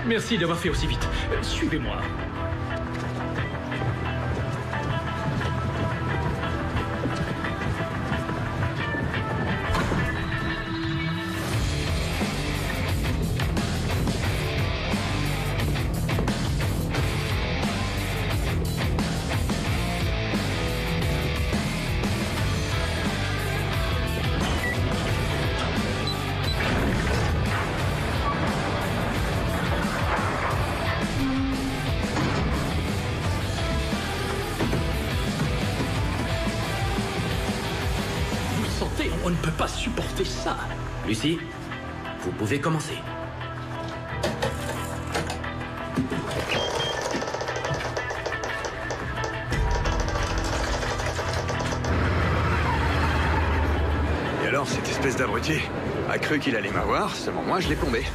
Merci d'avoir fait aussi vite. Suivez-moi. On ne peut pas supporter ça. Lucie, vous pouvez commencer. Et alors, cette espèce d'abruti a cru qu'il allait m'avoir, seulement moi je l'ai plombé.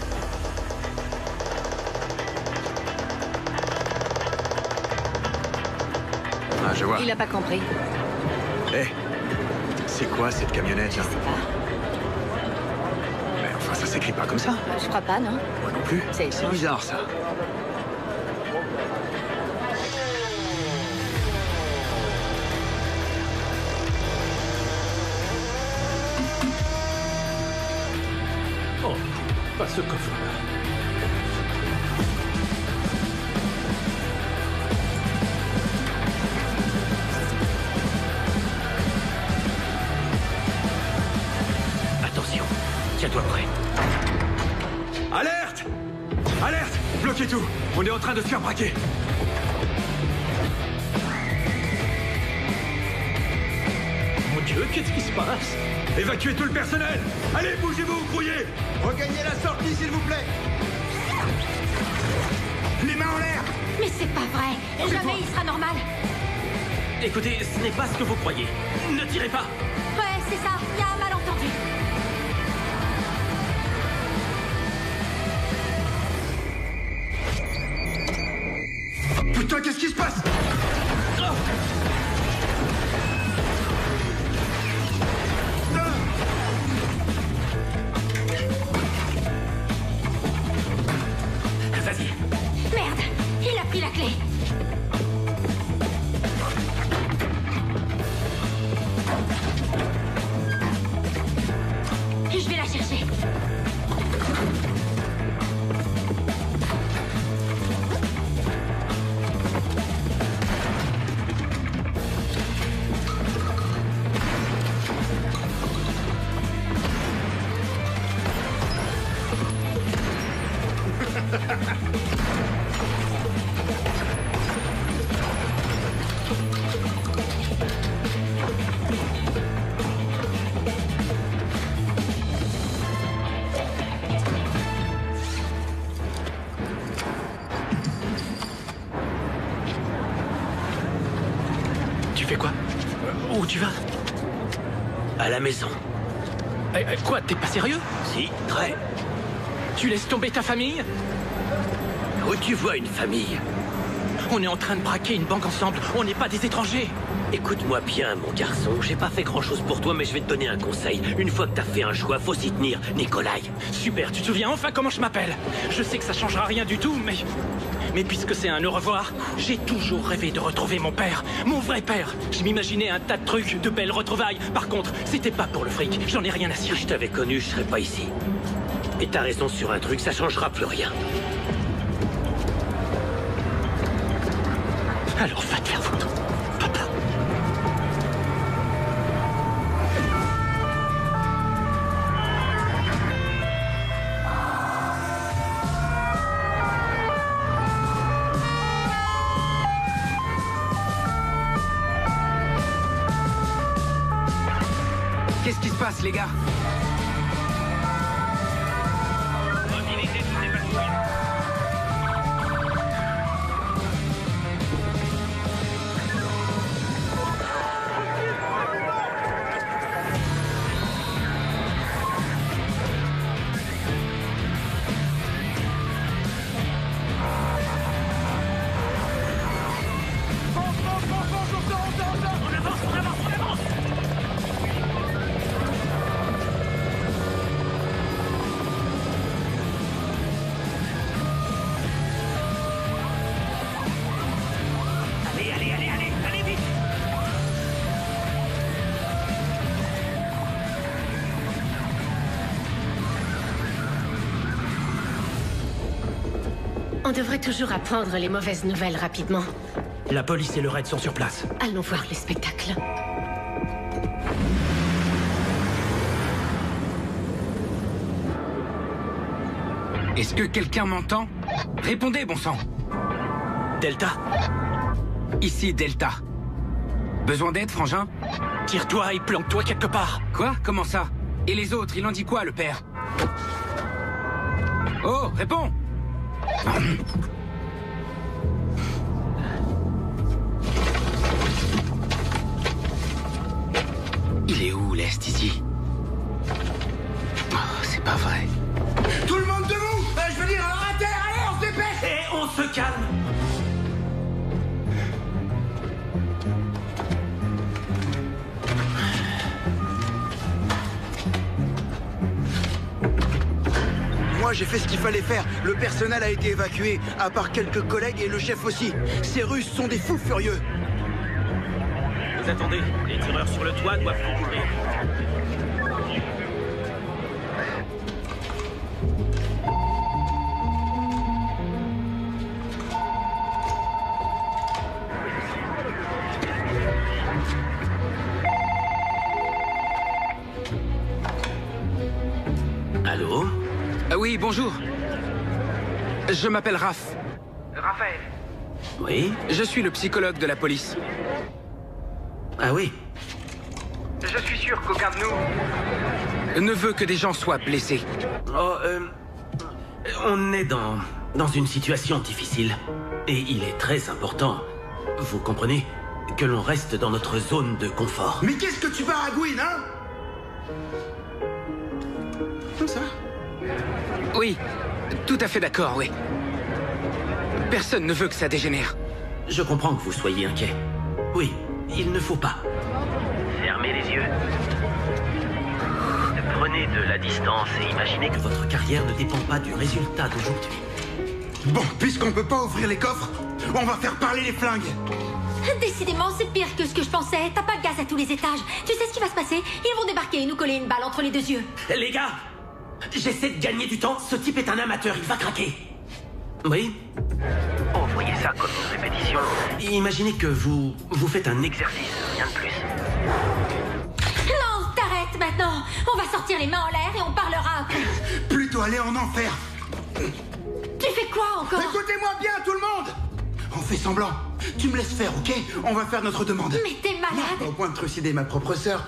Ah, je vois. Il a pas compris. Eh, c'est quoi cette camionnette là? Je sais pas. Mais enfin, ça s'écrit pas comme ça. Je crois pas, non? Moi non plus. C'est étrange. Bizarre ça. Oh, pas ce coffre-là. Attention, tiens-toi prêt. Alerte! Alerte! Bloquez tout! On est en train de se faire braquer! Mon Dieu, qu'est-ce qui se passe? Évacuez tout le personnel! Allez, bougez-vous, grouillez! Regagnez la sortie, s'il vous plaît. Les mains en l'air. Mais c'est pas vrai. Jamais il sera normal. Écoutez, ce n'est pas ce que vous croyez. Ne tirez pas. Ouais, c'est ça. Il y a un malentendu. Putain, qu'est-ce qui se passe? Vas-y. Merde, il a pris la clé. Je vais la chercher. Tu fais quoi? Où tu vas? À la maison. Quoi, t'es pas sérieux? Si, très. Tu laisses tomber ta famille? Où tu vois une famille? On est en train de braquer une banque ensemble, on n'est pas des étrangers. Écoute-moi bien, mon garçon. J'ai pas fait grand-chose pour toi, mais je vais te donner un conseil. Une fois que t'as fait un choix, faut s'y tenir, Nikolai. Super, tu te souviens enfin comment je m'appelle? Je sais que ça changera rien du tout, mais... Mais puisque c'est un au revoir, j'ai toujours rêvé de retrouver mon père, mon vrai père. Je m'imaginais un tas de trucs, de belles retrouvailles. Par contre, c'était pas pour le fric, j'en ai rien à cirer. Si je t'avais connu, je serais pas ici. Et t'as raison sur un truc, ça changera plus rien. Alors va te faire foutre, papa. Qu'est-ce qui se passe, les gars? On devrait toujours apprendre les mauvaises nouvelles rapidement. La police et le raid sont sur place. Allons voir le spectacle. Est-ce que quelqu'un m'entend? Répondez, bon sang. Delta? Ici, Delta. Besoin d'aide, frangin? Tire-toi et planque-toi quelque part. Quoi? Comment ça? Et les autres, il en dit quoi, le père? Oh, réponds! Il est où, l'Est, ici? Oh, c'est pas vrai. Tout le monde debout! Je veux dire, à terre, allez, on se dépêche! Et on se calme. Moi, j'ai fait ce qu'il fallait faire. Le personnel a été évacué, à part quelques collègues et le chef aussi. Ces Russes sont des fous furieux. Vous attendez, les tireurs sur le toit doivent vous couvrir. Allô? Oui, bonjour. Je m'appelle Raph. Raphaël. Oui? Je suis le psychologue de la police. Ah oui? Je suis sûr qu'aucun de nous... Ne veut que des gens soient blessés. Oh, on est dans une situation difficile. Et il est très important, vous comprenez, que l'on reste dans notre zone de confort. Mais qu'est-ce que tu baragouines, hein? Comme ça? Oui, tout à fait d'accord, oui. Personne ne veut que ça dégénère. Je comprends que vous soyez inquiet. Oui, il ne faut pas. Fermez les yeux. Prenez de la distance et imaginez que votre carrière ne dépend pas du résultat d'aujourd'hui. Bon, puisqu'on peut pas ouvrir les coffres, on va faire parler les flingues. Décidément, c'est pire que ce que je pensais. T'as pas de gaz à tous les étages. Tu sais ce qui va se passer? Ils vont débarquer et nous coller une balle entre les deux yeux. Les gars, j'essaie de gagner du temps. Ce type est un amateur, il va craquer. Oui? Oh, voyez ça comme une répétition. Imaginez que vous faites un exercice, rien de plus. Non, t'arrêtes maintenant. On va sortir les mains en l'air et on parlera après. Plutôt aller en enfer. Tu fais quoi encore? Écoutez-moi bien, tout le monde. On fait semblant. Tu me laisses faire, ok? On va faire notre demande. Mais t'es malade. Au point de trucider ma propre sœur.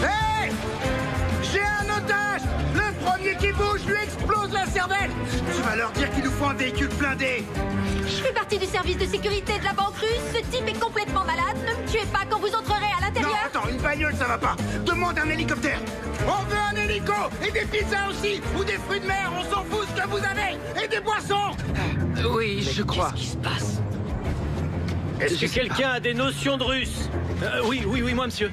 Hey! J'ai un otage! Le premier qui bouge lui explose la cervelle! Tu vas leur dire qu'il nous faut un véhicule blindé. Je fais partie du service de sécurité de la banque russe. Ce type est complètement malade. Ne me tuez pas quand vous entrerez à l'intérieur. Non, attends, une bagnole, ça va pas. Demande un hélicoptère. On veut un hélico! Et des pizzas aussi! Ou des fruits de mer, on s'en fout ce que vous avez! Et des boissons! Oui, je crois. Qu'est-ce qui se passe? Est-ce que quelqu'un a des notions de russe? Oui, moi, monsieur.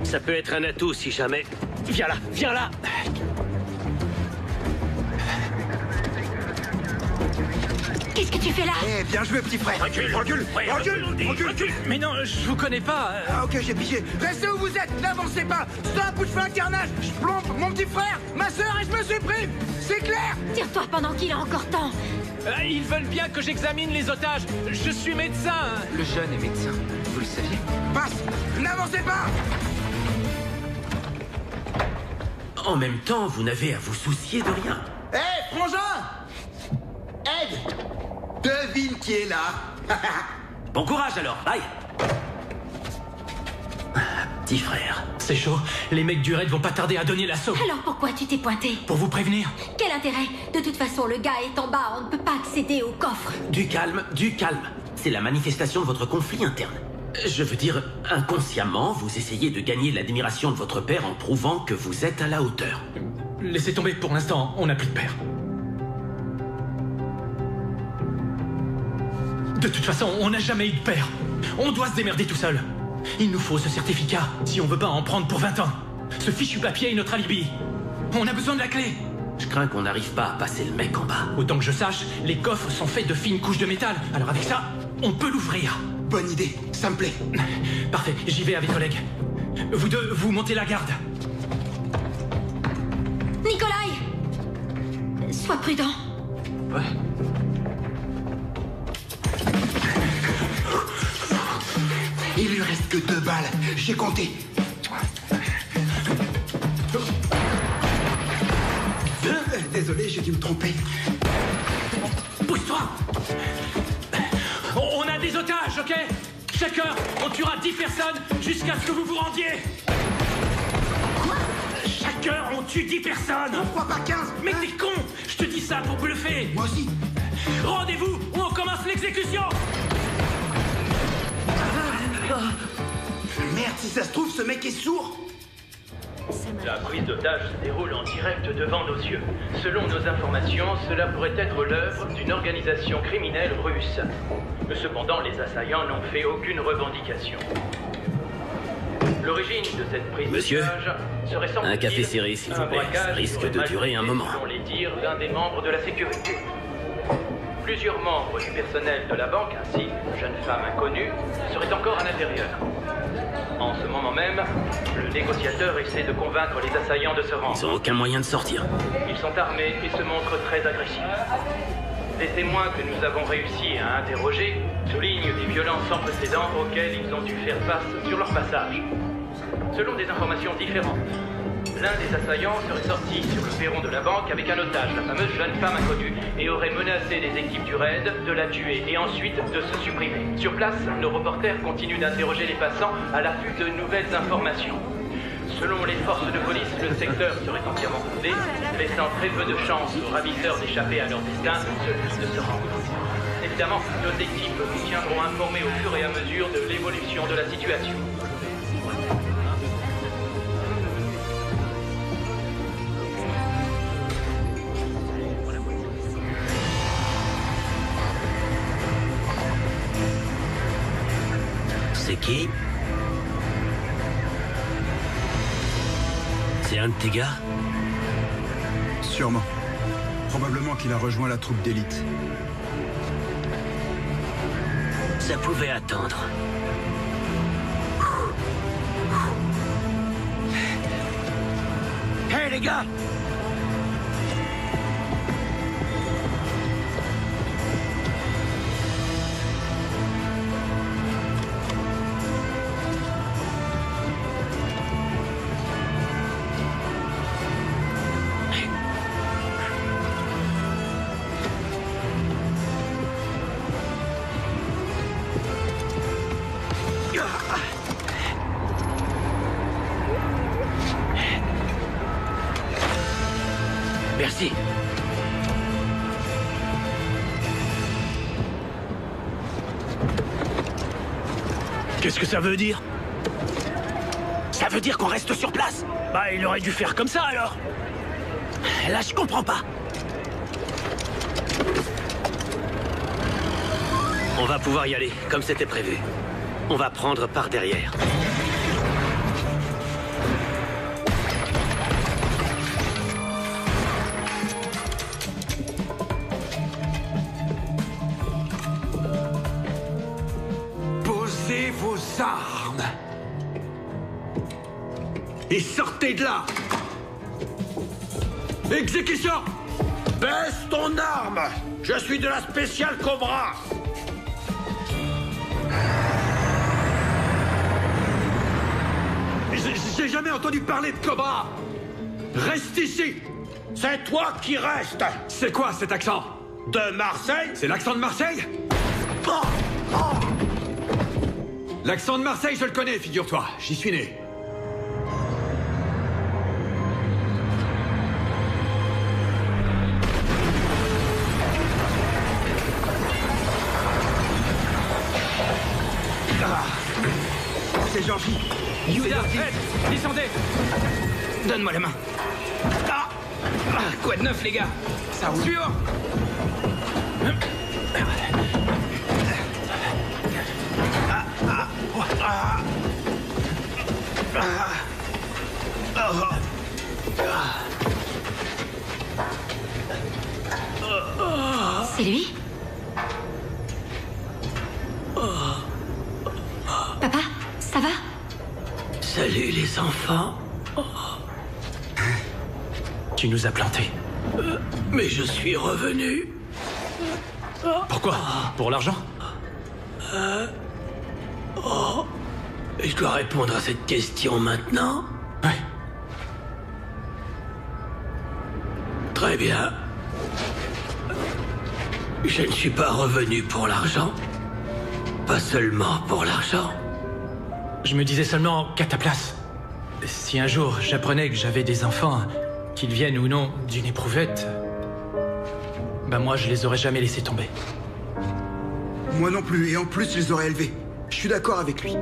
Ça peut être un atout si jamais... Viens là! Qu'est-ce que tu fais là? Eh, bien joué, petit frère. Recule. Mais non, je vous connais pas. Ah, ok, j'ai pigé. Restez où vous êtes! N'avancez pas! Stop ou je fais un carnage! Je plombe mon petit frère, ma sœur et je me supprime! C'est clair! Tire-toi pendant qu'il a encore temps. Ils veulent bien que j'examine les otages. Je suis médecin. Le jeune est médecin, vous le saviez? Passe! N'avancez pas! En même temps, vous n'avez à vous soucier de rien. Hé, frangin! Ed! Devine qui est là. Bon courage alors, bye. Petit frère. C'est chaud. Les mecs du raid vont pas tarder à donner l'assaut. Alors pourquoi tu t'es pointé? Pour vous prévenir. Quel intérêt? De toute façon, le gars est en bas. On ne peut pas accéder au coffre. Du calme. C'est la manifestation de votre conflit interne. Je veux dire, inconsciemment, vous essayez de gagner l'admiration de votre père en prouvant que vous êtes à la hauteur. Laissez tomber pour l'instant, on n'a plus de père. De toute façon, on n'a jamais eu de père. On doit se démerder tout seul. Il nous faut ce certificat si on veut pas en prendre pour 20 ans. Ce fichu papier est notre alibi. On a besoin de la clé. Je crains qu'on n'arrive pas à passer le mec en bas. Autant que je sache, les coffres sont faits de fines couches de métal. Alors avec ça, on peut l'ouvrir. Bonne idée, ça me plaît. Parfait, j'y vais avec collègues. Vous deux, vous montez la garde. Nikolai! Sois prudent. Ouais. Il lui reste que 2 balles. J'ai compté. Désolé, j'ai dû me tromper. Pousse-toi! On a des otages, ok? Chaque heure, on tuera 10 personnes jusqu'à ce que vous vous rendiez. Quoi? Chaque heure, on tue 10 personnes. Pourquoi pas 15? Mais t'es con! Je te dis ça pour bluffer. Moi aussi. Rendez-vous ou on commence l'exécution. Merde, si ça se trouve, ce mec est sourd. La prise d'otage se déroule en direct devant nos yeux. Selon nos informations, cela pourrait être l'œuvre d'une organisation criminelle russe. Cependant, les assaillants n'ont fait aucune revendication. L'origine de cette prise d'otage serait semble-t-il un café serré, s'il vous plaît. Ça risque de durer un moment. Selon les dires d'un des membres de la sécurité. Plusieurs membres du personnel de la banque, ainsi qu'une jeune femme inconnue, seraient encore à l'intérieur. En ce moment même, le négociateur essaie de convaincre les assaillants de se rendre. Ils n'ont aucun moyen de sortir. Ils sont armés et se montrent très agressifs. Les témoins que nous avons réussi à interroger soulignent des violences sans précédent auxquelles ils ont dû faire face sur leur passage. Selon des informations différentes, l'un des assaillants serait sorti sur le perron de la banque avec un otage, la fameuse jeune femme inconnue, et aurait menacé les équipes du raid de la tuer et ensuite de se supprimer. Sur place, nos reporters continuent d'interroger les passants à l'affût de nouvelles informations. Selon les forces de police, le secteur serait entièrement bondé, laissant très peu de chance aux ravisseurs d'échapper à leur destin de se rendre. Évidemment, nos équipes vous tiendront informés au fur et à mesure de l'évolution de la situation. C'est qui? C'est un de tes gars? Sûrement. Probablement qu'il a rejoint la troupe d'élite. Ça pouvait attendre. Hé les gars! Merci. Qu'est-ce que ça veut dire? Ça veut dire qu'on reste sur place. Bah, il aurait dû faire comme ça, alors. Là, je comprends pas. On va pouvoir y aller, comme c'était prévu. On va prendre par derrière. Posez vos armes. Et sortez de là. Exécution! Baisse ton arme! Je suis de la spéciale Cobra! J'ai jamais entendu parler de Cobra! Reste ici! C'est toi qui restes! C'est quoi cet accent? De Marseille? C'est l'accent de Marseille? L'accent de Marseille, je le connais, figure-toi. J'y suis né. C'est Georgie. Yuda, aide! Descendez! Donne-moi la main. Ah! Quoi de neuf, les gars? Ça roule. Suivant! C'est lui? Papa, ça va? Salut les enfants. Tu nous as plantés. Mais je suis revenu. Pourquoi? Pour l'argent? Je dois répondre à cette question maintenant? Ouais. Très bien. Je ne suis pas revenu pour l'argent. Pas seulement pour l'argent. Je me disais seulement qu'à ta place, si un jour j'apprenais que j'avais des enfants, qu'ils viennent ou non d'une éprouvette, ben moi je les aurais jamais laissés tomber. Moi non plus, et en plus je les aurais élevés. Je suis d'accord avec lui.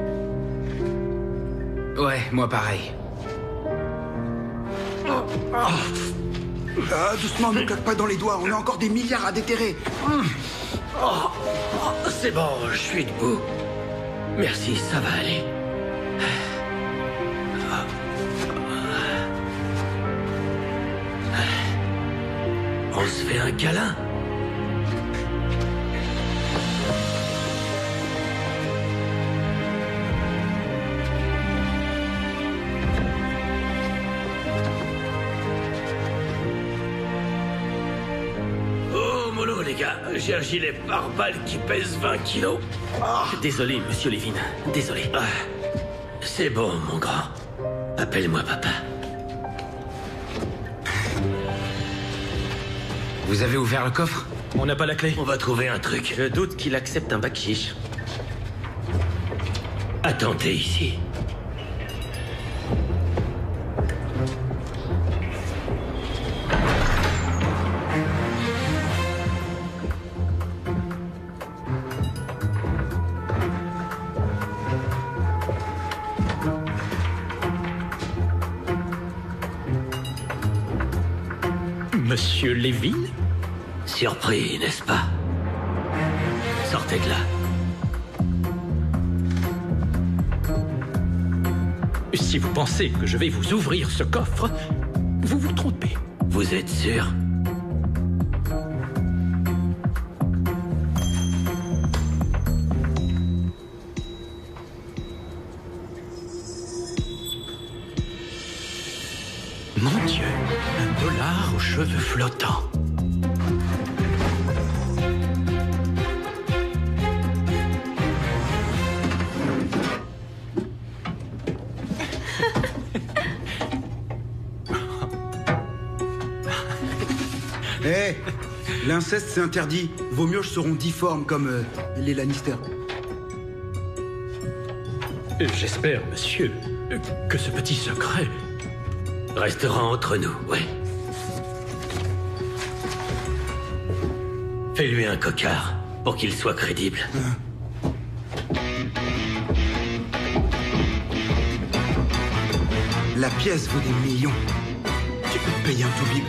Ouais, moi pareil. Doucement, ne claque pas dans les doigts, on a encore des milliards à déterrer. C'est bon, je suis debout. Merci, ça va aller. On se fait un câlin? Oh, mollo, les gars, j'ai un gilet pare-balles qui pèse 20 kilos. Désolé, monsieur Levin, désolé. C'est bon, mon grand. Appelle-moi papa. Vous avez ouvert le coffre? On n'a pas la clé. On va trouver un truc. Je doute qu'il accepte un bac chiche. Attendez ici. Monsieur Levin? Surpris, n'est-ce pas? Sortez de là. Si vous pensez que je vais vous ouvrir ce coffre, vous vous trompez. Vous êtes sûr? Mon Dieu, $1 aux cheveux flottants. Hé, l'inceste c'est interdit. Vos mioches seront difformes comme les Lannister. J'espère, monsieur, que ce petit secret restera entre nous, ouais. Fais-lui un cocard pour qu'il soit crédible. La pièce vaut des millions. Tu peux te payer un toubib.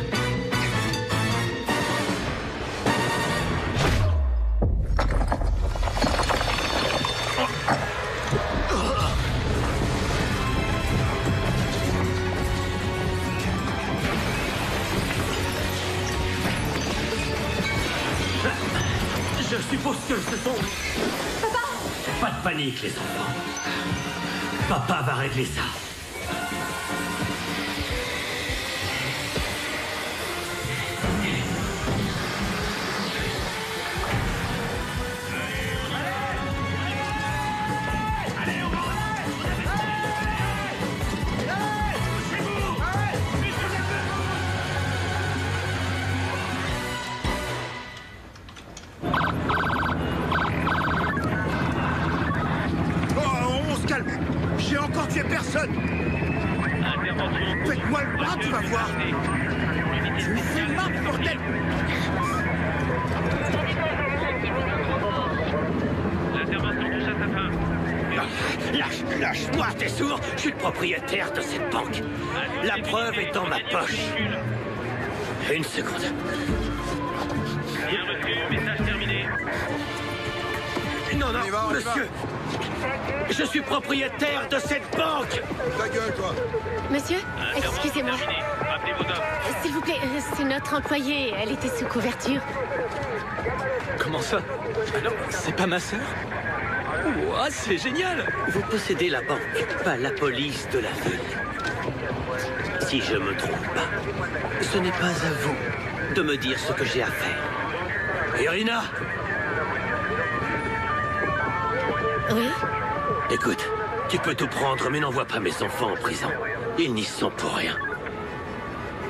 Je suppose que ce sont... Papa! Pas de panique, les enfants. Papa va régler ça. J'ai encore tué personne. Faites-moi le bras, tu vas voir. Tu me fais mal, bordel. L'intervention touche à sa fin. Lâche-moi, t'es sourd? Je suis le propriétaire de cette banque. La preuve est dans ma poche. Une seconde. Bien reçu, message terminé. Non, monsieur. Je suis propriétaire de cette banque. Ta gueule, toi. Monsieur, excusez-moi. S'il vous plaît, c'est notre employée. Elle était sous couverture. Comment ça? Alors, c'est pas ma sœur? Ouah, c'est génial! Vous possédez la banque, pas la police de la ville. Si je me trompe pas, ce n'est pas à vous de me dire ce que j'ai à faire. Irina! Oui? Écoute, tu peux tout prendre, mais n'envoie pas mes enfants en prison. Ils n'y sont pour rien.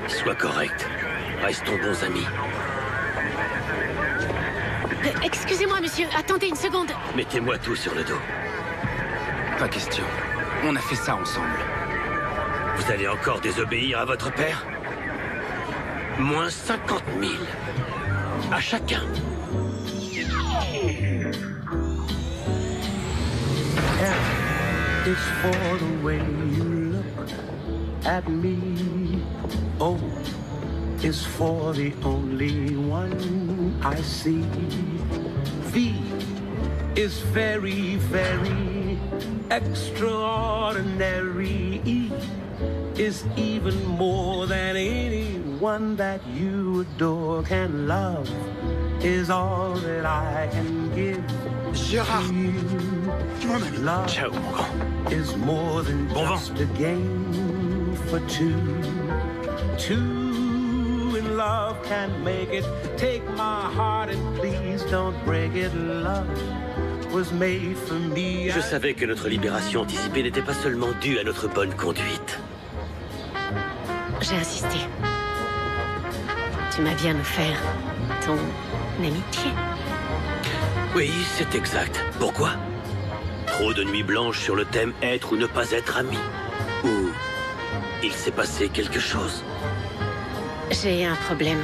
Sois correct. Restons bons amis. Excusez-moi, monsieur. Attendez une seconde. Mettez-moi tout sur le dos. Pas question. On a fait ça ensemble. Vous allez encore désobéir à votre père? Moins 50 000. À chacun. F is for the way you look at me. O is for the only one I see. V is very, very extraordinary. E is even more than anyone that you adore can love. Is all that I can give. Gérard, tu m'en as. Ciao, mon grand. Is more than just a game for two. Two in love can make it. Take my heart and please don't break it. Love was made for me. Je savais que notre libération anticipée n'était pas seulement due à notre bonne conduite. J'ai insisté. Tu m'as bien offert ton amitié. Oui, c'est exact. Pourquoi? Trop de nuits blanches sur le thème être ou ne pas être amis. Ou il s'est passé quelque chose? J'ai un problème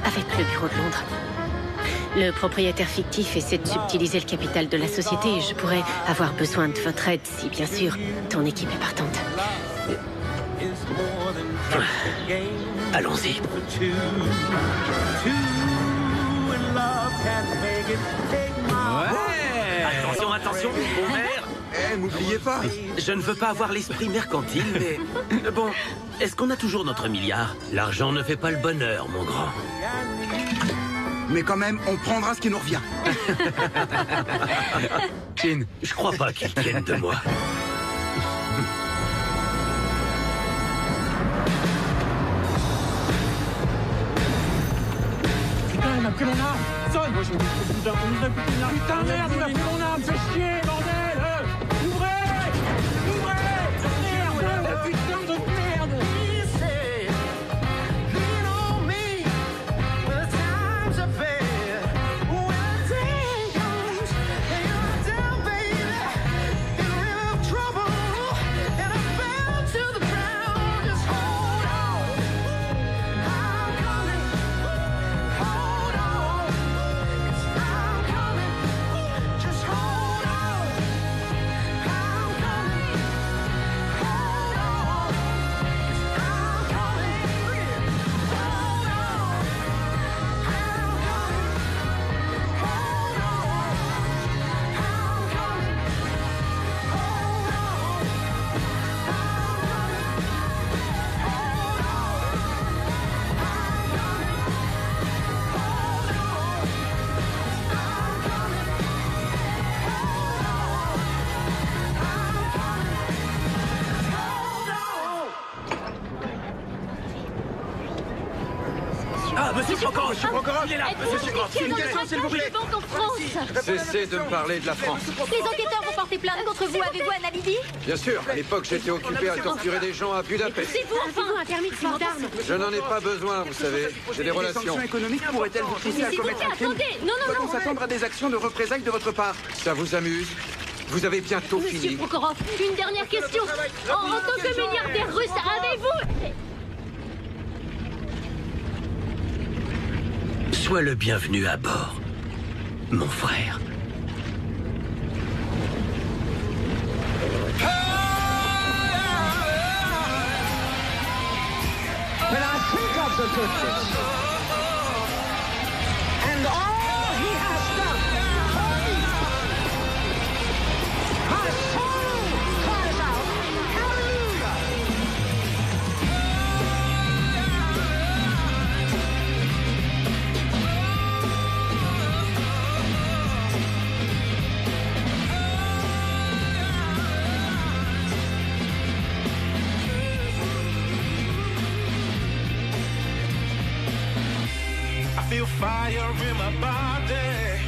avec le bureau de Londres. Le propriétaire fictif essaie de subtiliser le capital de la société et je pourrais avoir besoin de votre aide si, bien sûr, ton équipe est partante. Allons-y. Ouais. Attention, attention, mon verre. Eh, m'oubliez pas. Je ne veux pas avoir l'esprit mercantile, mais... Bon, est-ce qu'on a toujours notre milliard? L'argent ne fait pas le bonheur, mon grand. Mais quand même, on prendra ce qui nous revient. Chin, je crois pas qu'ils tiennent de moi. Putain, il m'a pris mon arme. Ça, moi je... Putain, merde, il m'a pris mon arme. Fais chier, bordel. Ouvrez. Merde, putain de merde. Ah, monsieur Prokhorov, il est là. Monsieur Prokhorov, Êtes-vous une question, s'il vous plaît. banque en France? Cessez de me parler de la France. Les enquêteurs vont porter plainte contre vous. Avez-vous un alibi? Bien sûr, à l'époque, j'étais occupé à torturer des gens à Budapest. C'est vous, enfin, un permis de port d'armes. Je n'en ai pas besoin, vous savez. J'ai des Les relations. sanctions économiques pourraient-elles vous pousser à s'il vous commettre plaît, un crime? attendez. Non, non, Peut-on non. s'attendre à des actions de représailles de votre part? Ça vous amuse? Vous avez bientôt Monsieur fini. Prokhorov, une dernière question. En tant que milliardaire russe, avez-vous... Sois le bienvenu à bord, mon frère. When I think of the goodness and all he has done for me, my soul cries out, hallelujah! I feel fire in my body.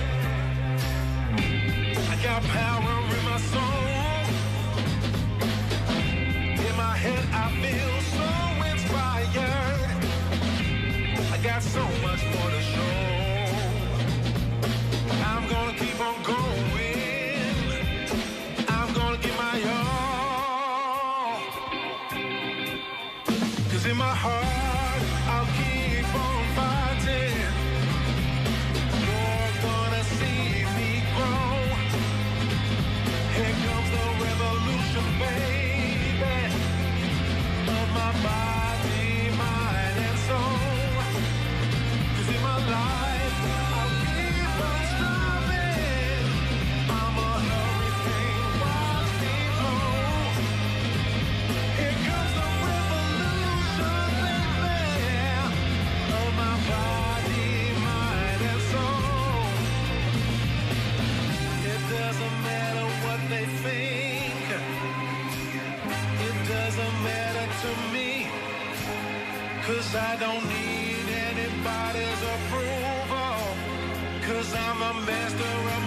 I got power in my soul. In my head, I feel so inspired. I got so much more to show. I'm gonna keep on going. I'm gonna give my all. 'Cause in my heart, I'll keep on fighting. You're gonna see me grow. Here comes the revolution, baby, of my body, mind, and soul. 'Cause in my life, I'll keep on striving. I'm a hurricane, watch me blow. Here comes the revolution, baby, of my body, mind, and soul. It doesn't matter what they think. It doesn't matter to me. 'Cause I don't need anybody's approval. 'Cause I'm a master of